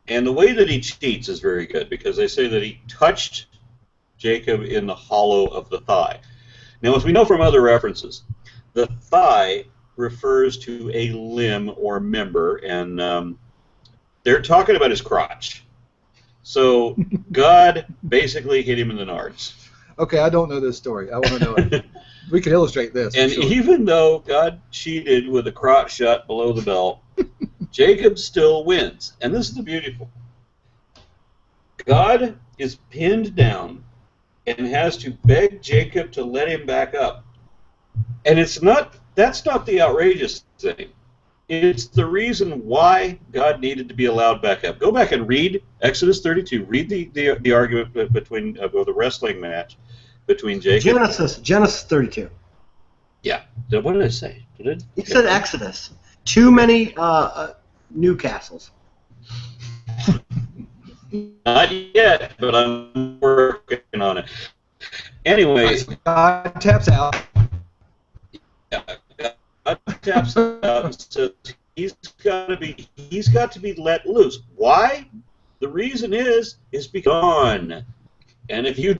And the way that he cheats is very good because they say that he touched Jacob in the hollow of the thigh. Now, as we know from other references, the thigh refers to a limb or member, and they're talking about his crotch. So God basically hit him in the nards. Okay, I don't know this story. I want to know it. We can illustrate this. And even though God cheated with a crotch shot below the belt, Jacob still wins. And this is the beautiful. God is pinned down and has to beg Jacob to let him back up. And that's not the outrageous thing. It's the reason why God needed to be allowed back up. Go back and read Exodus 32. Read the argument between or the wrestling match between Jacob. Genesis 32. Yeah. What did I say? You said Exodus. Too many Newcastles. Not yet, but I'm working on it. Anyway, God taps out. Yeah, God taps out and says he's got to be let loose. Why? The reason is because gone. And if you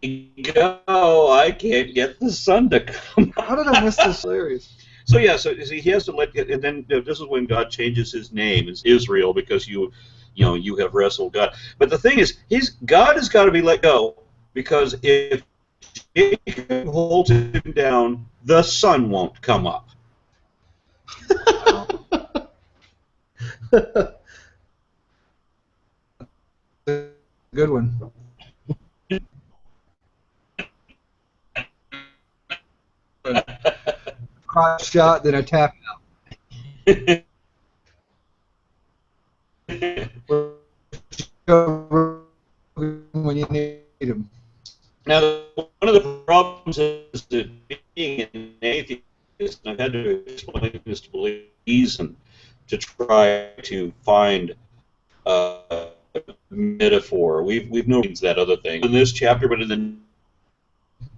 go, I can't get the sun to come out. How did I miss this series? So yeah, so he has to let, and then this is when God changes his name. It's Israel because you have wrestled God. But the thing is, God has got to be let go because if Jacob holds him down, the sun won't come up. Good one. Crotch shot, then a tap out. Now, one of the problems is that being an atheist, I've had to explain this to believe and to try to find a metaphor. We've known that other thing in this chapter, but in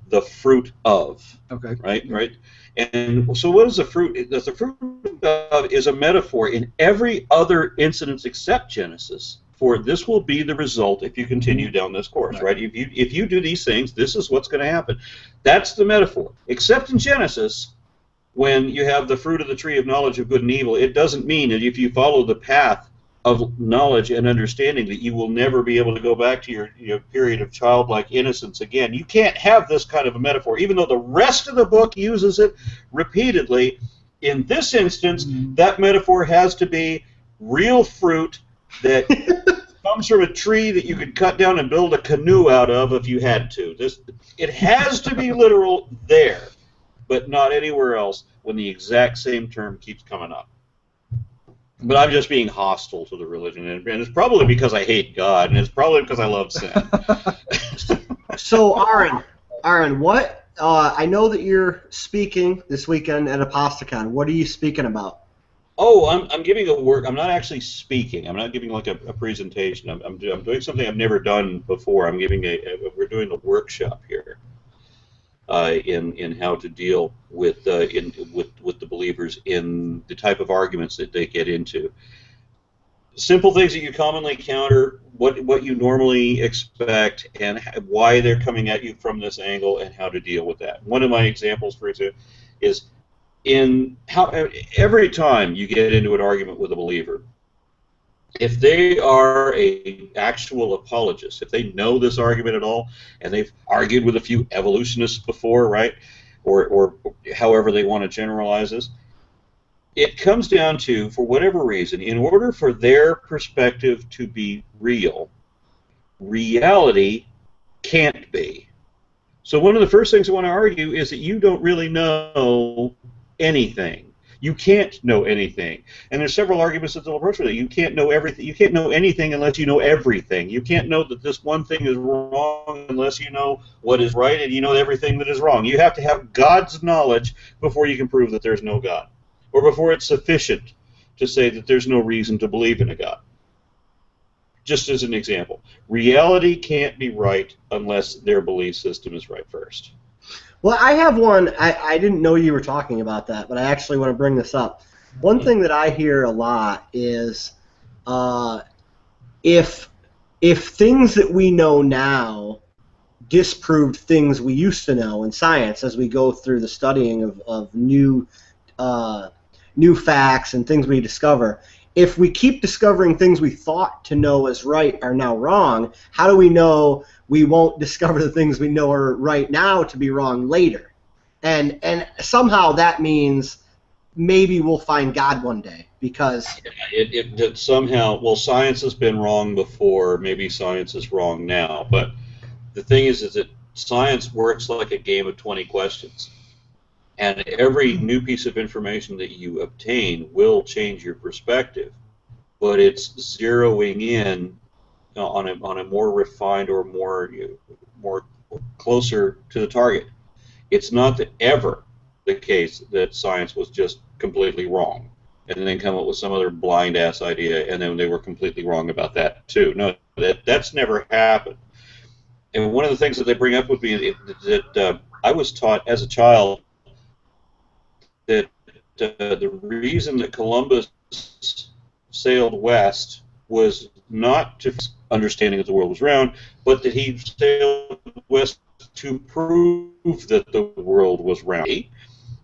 the fruit of. Okay. Right. And so, what is the fruit? The fruit of is a metaphor in every other incident except Genesis. For this will be the result if you continue down this course, right? If you do these things, this is what's going to happen. That's the metaphor. Except in Genesis, when you have the fruit of the tree of knowledge of good and evil, it doesn't mean that if you follow the path of knowledge and understanding that you will never be able to go back to your period of childlike innocence again. You can't have this kind of a metaphor, even though the rest of the book uses it repeatedly. In this instance, that metaphor has to be real fruit that comes from a tree that you could cut down and build a canoe out of if you had to. It has to be literal there, but not anywhere else when the exact same term keeps coming up. But I'm just being hostile to the religion, and it's probably because I hate God, and it's probably because I love sin. So, Aaron, what? I know that you're speaking this weekend at Apostacon. What are you speaking about? Oh, I'm giving a work. I'm not actually speaking. I'm not giving like a presentation. I'm doing something I've never done before. I'm giving we're doing a workshop here in how to deal with the believers in the type of arguments that they get into. Simple things that you commonly encounter, what you normally expect, and why they're coming at you from this angle, and how to deal with that. One of my examples, for example, is in how every time you get into an argument with a believer, if they are an actual apologist, if they know this argument at all, and they've argued with a few evolutionists before, right, or however they want to generalize this, it comes down to, for whatever reason, in order for their perspective to be real, reality can't be. So one of the first things I want to argue is that you don't really know anything. You can't know anything. And there's several arguments that they'll approach with it. You can't know everything. You can't know anything unless you know everything. You can't know that this one thing is wrong unless you know what is right and you know everything that is wrong. You have to have God's knowledge before you can prove that there's no God, or before it's sufficient to say that there's no reason to believe in a God. Just as an example, reality can't be right unless their belief system is right first. Well, I have one. I didn't know you were talking about that, but I actually want to bring this up. One thing that I hear a lot is if things that we know now disproved things we used to know in science as we go through the studying of new facts and things we discover, if we keep discovering things we thought to know as right are now wrong, how do we know we won't discover the things we know are right now to be wrong later? And somehow that means maybe we'll find God one day, because it somehow, well, science has been wrong before, maybe science is wrong now, but the thing is that science works like a game of 20 questions. And every new piece of information that you obtain will change your perspective, but it's zeroing in on a more refined or more closer to the target. It's not ever the case that science was just completely wrong and then come up with some other blind ass idea and then they were completely wrong about that too. No, that's never happened. And one of the things that they bring up would be that I was taught as a child that the reason that Columbus sailed west was not to understanding that the world was round, but that he sailed west to prove that the world was round.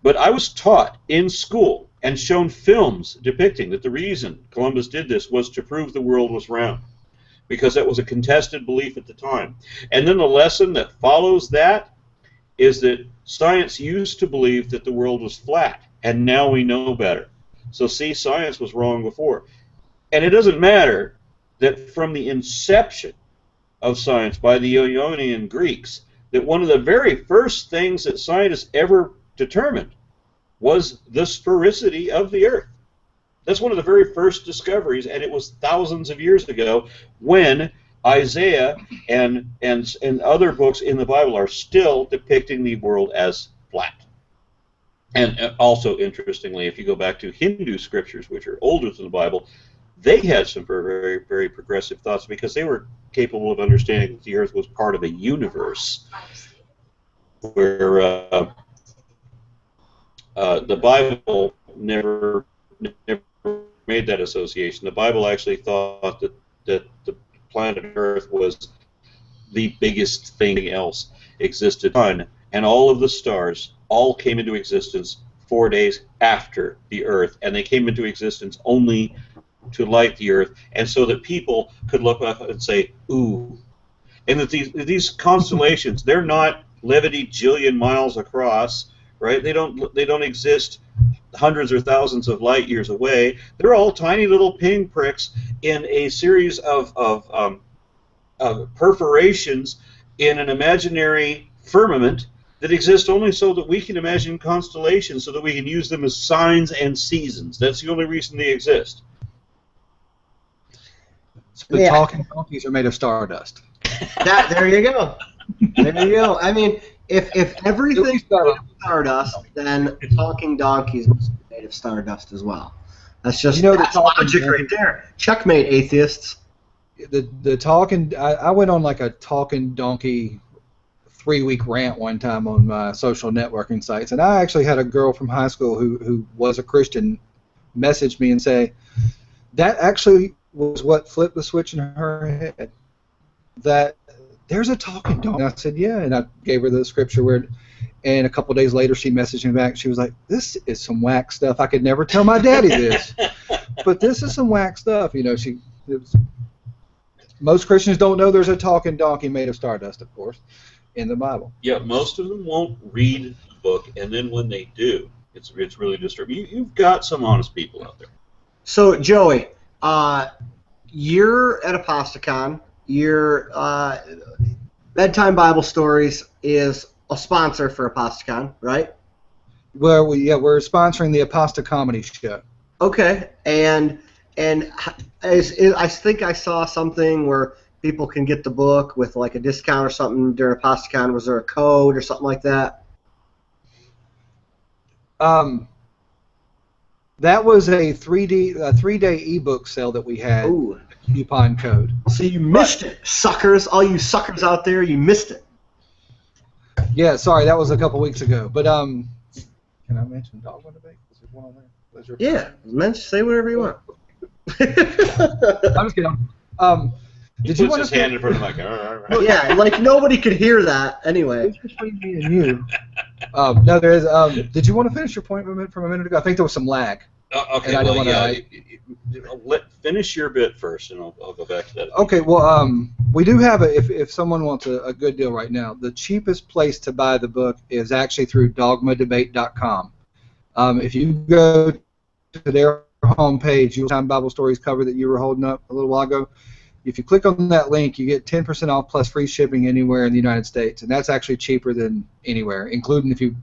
But I was taught in school and shown films depicting that the reason Columbus did this was to prove the world was round, because that was a contested belief at the time. And then the lesson that follows that is that science used to believe that the world was flat, and now we know better. So see, science was wrong before. And it doesn't matter that from the inception of science by the Ionian Greeks, that one of the very first things that scientists ever determined was the sphericity of the Earth. That's one of the very first discoveries, and it was thousands of years ago when Isaiah and other books in the Bible are still depicting the world as flat. And also, interestingly, if you go back to Hindu scriptures, which are older than the Bible, they had some very, very progressive thoughts because they were capable of understanding that the earth was part of a universe where the Bible never made that association. The Bible actually thought that the planet Earth was the biggest thing else existed on, and all of the stars all came into existence 4 days after the Earth, and they came into existence only to light the Earth, and so that people could look up and say, ooh. And that these constellations, they're not levity jillion miles across, right? They don't exist hundreds or thousands of light years away. They're all tiny little pinpricks in a series of perforations in an imaginary firmament that exist only so that we can imagine constellations, so that we can use them as signs and seasons. That's the only reason they exist. So the talking donkeys are made of stardust. There you go. There you go. I mean, if everything's made of stardust, then talking donkeys must be made of stardust as well. That's just that's logic right there. Checkmate, atheists. The talking. I went on like a talking donkey 3-week rant one time on my social networking sites, and I actually had a girl from high school who was a Christian message me and say that actually was what flipped the switch in her head. That there's a talking donkey. And I said, yeah, and I gave her the scripture word. And a couple days later, she messaged me back. She was like, this is some whack stuff. I could never tell my daddy this, but this is some whack stuff. You know, most Christians don't know there's a talking donkey made of stardust, of course, in the Bible. Yeah, most of them won't read the book, and then when they do, it's really disturbing. You've got some honest people out there. So, Joey, you're at Apostacon. Your Bedtime Bible Stories is a sponsor for Apostacon, right? Well, we're sponsoring the Aposta Comedy Show. Okay, and I think I saw something where people can get the book with like a discount or something during Apostacon. Was there a code or something like that? That was a 3-day ebook sale that we had. Ooh. Coupon code. So you missed it, suckers! All you suckers out there, you missed it. Yeah, sorry, that was a couple weeks ago. But can I mention Dogma Debate? Is there one on there? Yeah, say whatever you want. I'm just kidding. Did you puts his hand in front of the mic. Yeah, like nobody could hear that anyway. It's between me and you. No, there is. Did you want to finish your point from a minute ago? I think there was some lag. Okay, finish your bit first, and I'll go back to that. Okay, well, we do have if someone wants a good deal right now, the cheapest place to buy the book is actually through dogmadebate.com. If you go to their homepage, you'll find Bible Stories cover that you were holding up a little while ago. If you click on that link, you get 10% off plus free shipping anywhere in the United States, and that's actually cheaper than anywhere, including if you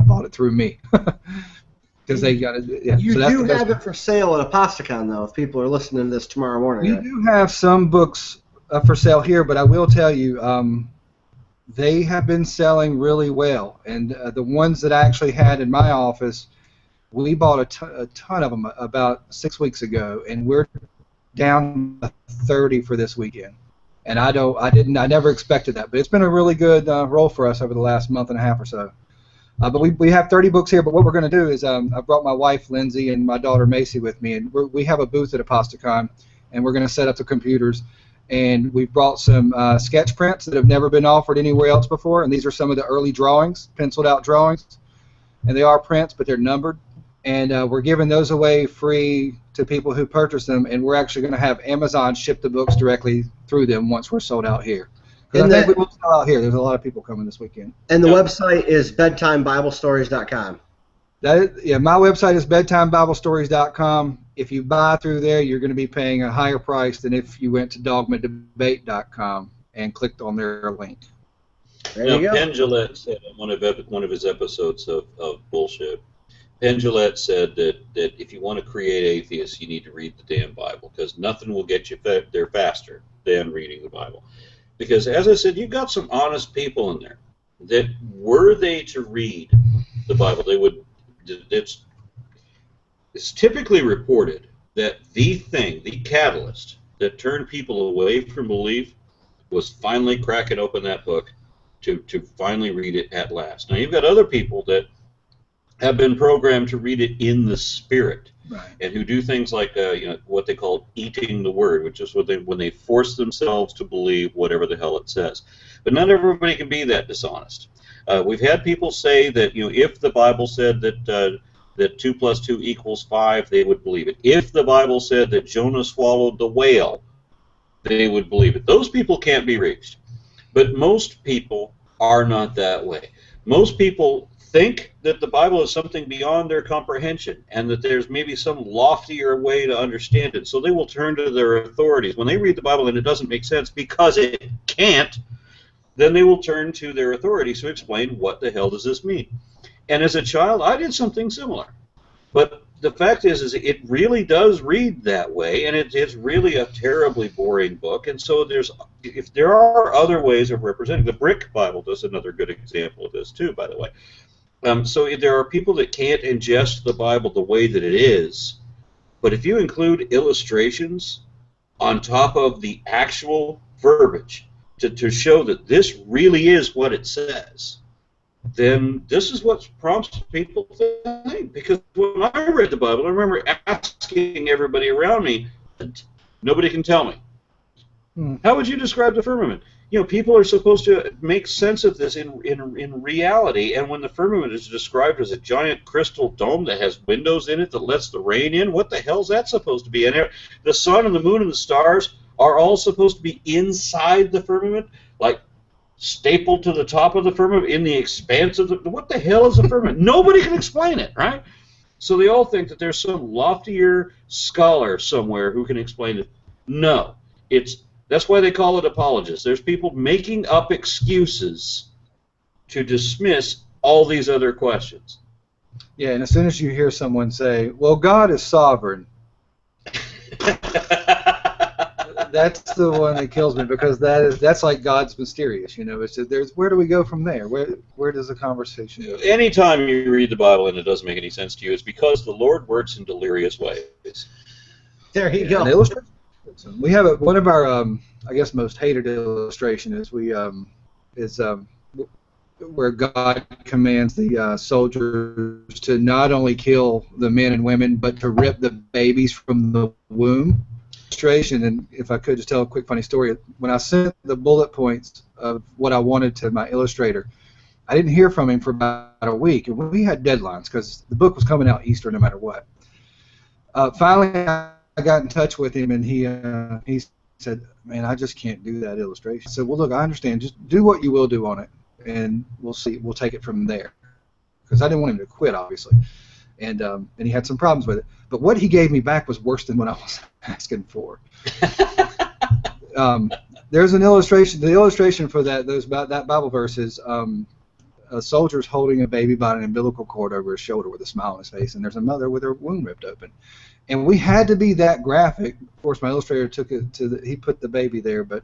bought it through me. Because they got it. Yeah. You do have it for sale at Apostacon, though, if people are listening to this tomorrow morning. We do have some books for sale here, but I will tell you, they have been selling really well. And the ones that I actually had in my office, we bought a ton of them about 6 weeks ago, and we're down to 30 for this weekend. And I never expected that, but it's been a really good roll for us over the last month and a half or so. But we have 30 books here, but what we're going to do is I brought my wife, Lindsay, and my daughter, Macy, with me, and we have a booth at Apostacon, and we're going to set up the computers, and we've brought some sketch prints that have never been offered anywhere else before, and these are some of the early drawings, penciled-out drawings, and they are prints, but they're numbered, and we're giving those away free to people who purchase them, and we're actually going to have Amazon ship the books directly through them once we're sold out here. I think we will sell out here. There's a lot of people coming this weekend. And the website is bedtimebiblestories.com. My website is bedtimebiblestories.com. If you buy through there, you're going to be paying a higher price than if you went to dogmadebate.com and clicked on their link. There you go. Penn Jillette said on one of his episodes of Bullshit, Penn Jillette said that if you want to create atheists, you need to read the damn Bible, because nothing will get you there faster than reading the Bible. Because, as I said, you've got some honest people in there that, were they to read the Bible, they would. It's typically reported that the catalyst that turned people away from belief was finally cracking open that book to finally read it at last. Now, you've got other people that have been programmed to read it in the Spirit, right, and who do things like what they call eating the Word, which is when they force themselves to believe whatever the hell it says. But not everybody can be that dishonest. We've had people say that if the Bible said that 2 + 2 = 5, they would believe it. If the Bible said that Jonah swallowed the whale, they would believe it. Those people can't be reached. But most people are not that way. Most people think that the Bible is something beyond their comprehension, and that there's maybe some loftier way to understand it. So they will turn to their authorities. When they read the Bible and it doesn't make sense because it can't, then they will turn to their authorities to explain, what the hell does this mean? And as a child, I did something similar. But the fact is it really does read that way, and it's really a terribly boring book. And so if there are other ways of representing, the Brick Bible does another good example of this too, by the way. So there are people that can't ingest the Bible the way that it is, but if you include illustrations on top of the actual verbiage to show that this really is what it says, then this is what prompts people to think. Because when I read the Bible, I remember asking everybody around me, nobody can tell me. How would you describe the firmament? People are supposed to make sense of this in reality, and when the firmament is described as a giant crystal dome that has windows in it that lets the rain in, what the hell is that supposed to be? And the sun and the moon and the stars are all supposed to be inside the firmament, like stapled to the top of the firmament in the expanse of the... What the hell is a firmament? Nobody can explain it, right? So they all think that there's some loftier scholar somewhere who can explain it. No, that's why they call it apologists. There's people making up excuses to dismiss all these other questions. Yeah, and as soon as you hear someone say, well, God is sovereign, that's the one that kills me, because that's like God's mysterious. Where do we go from there? Where does the conversation go? Anytime you read the Bible and it doesn't make any sense to you, it's because the Lord works in delirious ways. There you go. We have one of our, I guess, most hated illustration is where God commands the soldiers to not only kill the men and women, but to rip the babies from the womb. Illustration, and if I could just tell a quick funny story. When I sent the bullet points of what I wanted to my illustrator, I didn't hear from him for about a week, and we had deadlines because the book was coming out Easter no matter what. Finally, I got in touch with him, and he said, man, I just can't do that illustration. I said, well, look, I understand. Just do what you will do on it, and we'll see. We'll take it from there. Because I didn't want him to quit, obviously. And he had some problems with it. But what he gave me back was worse than what I was asking for. There's an illustration. The illustration for that Bible verse is a soldier's holding a baby by an umbilical cord over his shoulder with a smile on his face, and there's a mother with her womb ripped open. And we had to be that graphic. Of course, my illustrator took it he put the baby there, but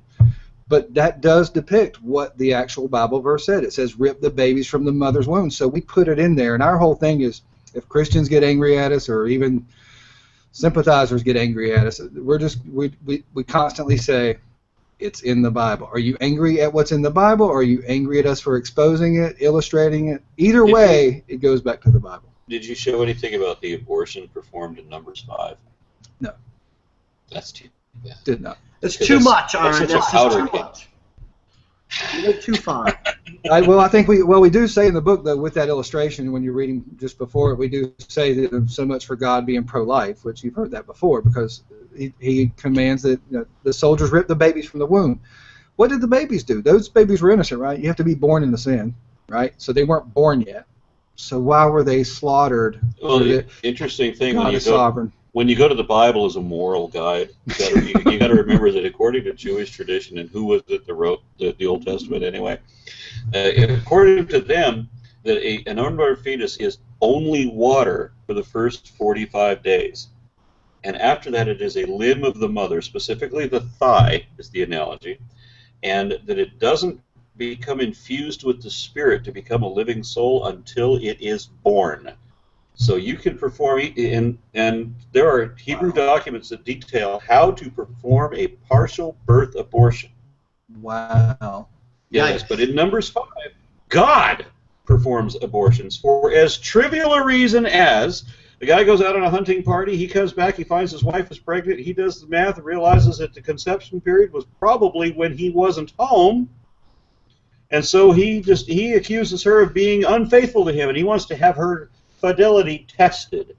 that does depict what the actual Bible verse said. It says, rip the babies from the mother's womb. So we put it in there, and our whole thing is, if Christians get angry at us, or even sympathizers get angry at us, we constantly say, it's in the Bible. Are you angry at what's in the Bible, or are you angry at us for exposing it, illustrating it? Either way, it goes back to the Bible. Did you show anything about the abortion performed in Numbers 5? No. That's too bad. Did not. It's too much, Aaron. That's just too much. You went too far. I think we do say in the book, though, with that illustration, when you're reading just before it, we do say that so much for God being pro-life, which you've heard that before, because he commands that the soldiers rip the babies from the womb. What did the babies do? Those babies were innocent, right? You have to be born into sin, right? So they weren't born yet. So why were they slaughtered? Well, the interesting thing, God is sovereign. When you go to the Bible as a moral guide, you got to remember that according to Jewish tradition, and who was it that wrote the Old Testament anyway, according to them, that an unborn fetus is only water for the first 45 days. And after that, it is a limb of the mother, specifically the thigh is the analogy, and that it doesn't become infused with the spirit to become a living soul until it is born. So you can perform, and there are Hebrew documents that detail how to perform a partial birth abortion. Wow. Yes, but in Numbers 5, God performs abortions for as trivial a reason as the guy goes out on a hunting party, he comes back, he finds his wife is pregnant, he does the math and realizes that the conception period was probably when he wasn't home, and so he accuses her of being unfaithful to him, and he wants to have her fidelity tested.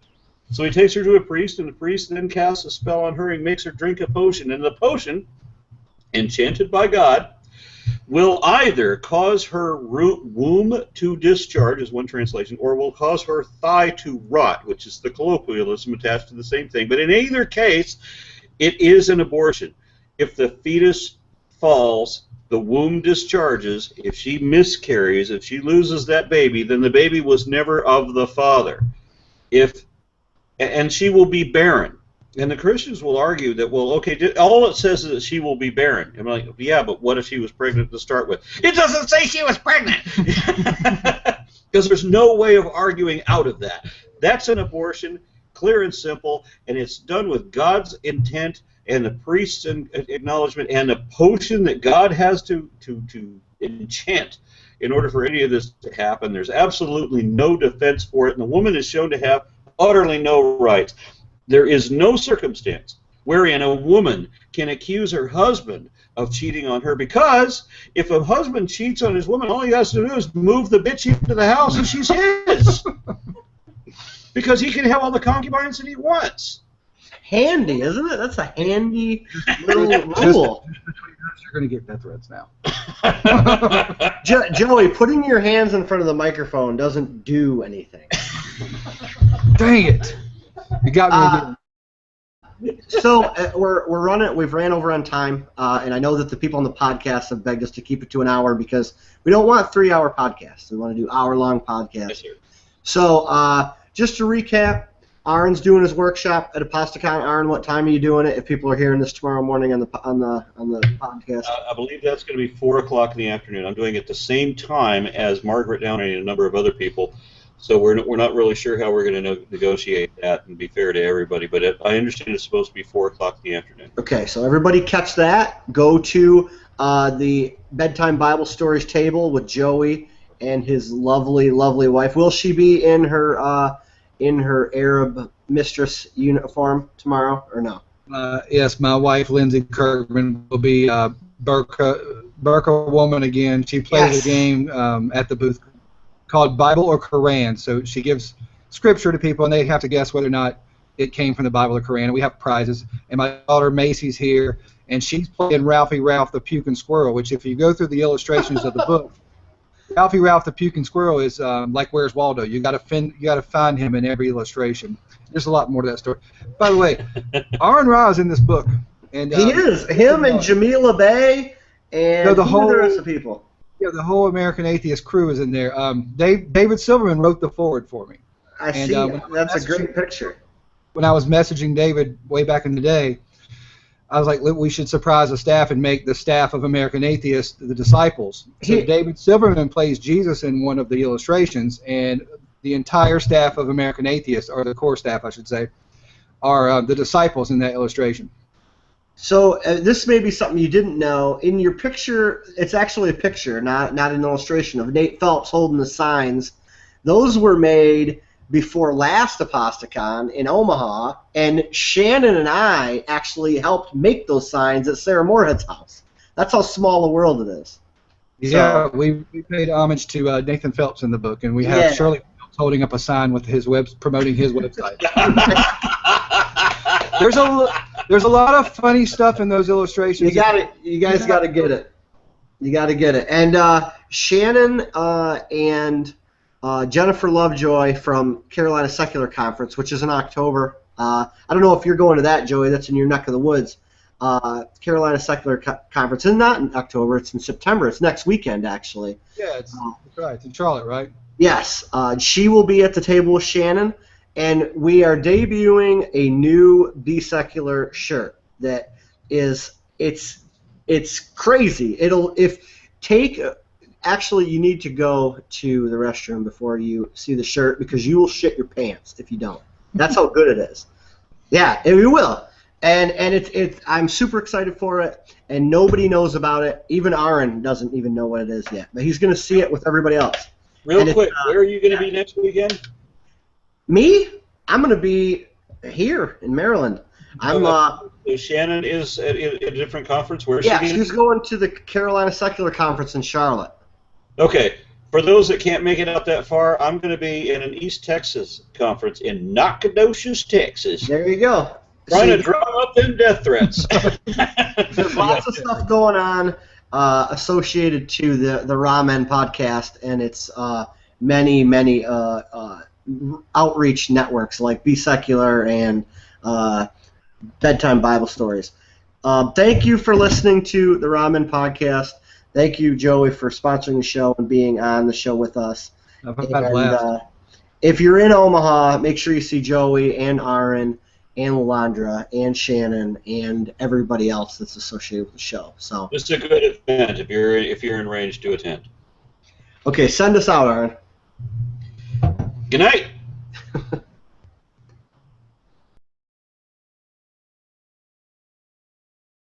So he takes her to a priest, and the priest then casts a spell on her and makes her drink a potion, and the potion, enchanted by God, will either cause her womb to discharge, is one translation, or will cause her thigh to rot, which is the colloquialism attached to the same thing. But in either case, it is an abortion. If the fetus falls, the womb discharges. If she miscarries, if she loses that baby, then the baby was never of the father. And she will be barren. And the Christians will argue that, well, okay, all it says is that she will be barren. I'm like, yeah, but what if she was pregnant to start with? It doesn't say she was pregnant! Because there's no way of arguing out of that. That's an abortion, clear and simple, and it's done with God's intent and the priest's acknowledgement and the potion that God has to enchant in order for any of this to happen. There's absolutely no defense for it, and the woman is shown to have utterly no rights. There is no circumstance wherein a woman can accuse her husband of cheating on her, because if a husband cheats on his woman, all he has to do is move the bitch into the house and she's his. Because he can have all the concubines that he wants. Handy, isn't it? That's a handy little rule. You're going to get death threats now. Joey, putting your hands in front of the microphone doesn't do anything. Dang it. You got me again. So we're running. We've ran over on time, and I know that the people on the podcast have begged us to keep it to an hour because we don't want 3-hour podcasts. We want to do hour-long podcasts. Yes, so just to recap, Aaron's doing his workshop at Apostacon. Aaron, what time are you doing it? If people are hearing this tomorrow morning on the podcast, I believe that's going to be 4 o'clock in the afternoon. I'm doing it at the same time as Margaret Downey and a number of other people. So we're not really sure how we're going to negotiate that and be fair to everybody, but I understand it's supposed to be 4 o'clock in the afternoon. Okay, so everybody catch that. Go to the Bedtime Bible Stories table with Joey and his lovely, lovely wife. Will she be in her Arab mistress uniform tomorrow or no? Yes, my wife, Lindsay Kirkman, will be Burqa woman again. She plays a game at the booth called Bible or Quran. So she gives scripture to people, and they have to guess whether or not it came from the Bible or Quran. And we have prizes. And my daughter Macy's here, and she's playing Ralphie Ralph the Puking Squirrel, which if you go through the illustrations of the book, Ralphie Ralph the Puking Squirrel is like Where's Waldo. You got to find him in every illustration. There's a lot more to that story. By the way, Aaron Ra is in this book, and he is him and Jamila Bay and the rest of people. Yeah, the whole American Atheist crew is in there. David Silverman wrote the foreword for me. I see. That's a great picture. When I was messaging David way back in the day, I was like, we should surprise the staff and make the staff of American Atheists the disciples. So David Silverman plays Jesus in one of the illustrations, and the entire staff of American Atheists, or the core staff, I should say, are the disciples in that illustration. So this may be something you didn't know. In your picture, it's actually a picture, not an illustration, of Nate Phelps holding the signs. Those were made before last Apostacon in Omaha, and Shannon and I actually helped make those signs at Sarah Moorhead's house. That's how small the world it is. Yeah, so, we paid homage to Nathan Phelps in the book, and we have Shirley Phelps holding up a sign with his promoting his website. There's a lot of funny stuff in those illustrations. You got it. You guys got to get it. You got to get it. And Shannon and Jennifer Lovejoy from Carolina Secular Conference, which is in October. I don't know if you're going to that, Joey. That's in your neck of the woods. Carolina Secular Conference is not in October. It's in September. It's next weekend, actually. Yeah, it's right. It's in Charlotte, right? Yes, she will be at the table with Shannon, and we are debuting a new Be Secular shirt that is it's crazy. Actually, you need to go to the restroom before you see the shirt because you will shit your pants if you don't. That's how good it is. Yeah, you will. And I'm super excited for it, and nobody knows about it. Even Aaron doesn't even know what it is yet, but he's going to see it with everybody else. Real quick, where are you going to be next weekend? Me? I'm going to be here in Maryland. Shannon is at a different conference. Where is she? She's going to the Carolina Secular Conference in Charlotte. Okay. For those that can't make it out that far, I'm going to be in an East Texas conference in Nacogdoches, Texas. There you go. Trying to drum up them death threats. There's lots of stuff going on associated to the Ramen podcast, and it's many outreach networks like Be Secular and Bedtime Bible Stories. Thank you for listening to the Ramen podcast. Thank you, Joey, for sponsoring the show and being on the show with us. If you're in Omaha, make sure you see Joey and Aaron and Lalandra and Shannon and everybody else that's associated with the show. So it's a good event if you're in range to attend. Okay, send us out, Aaron. Good night.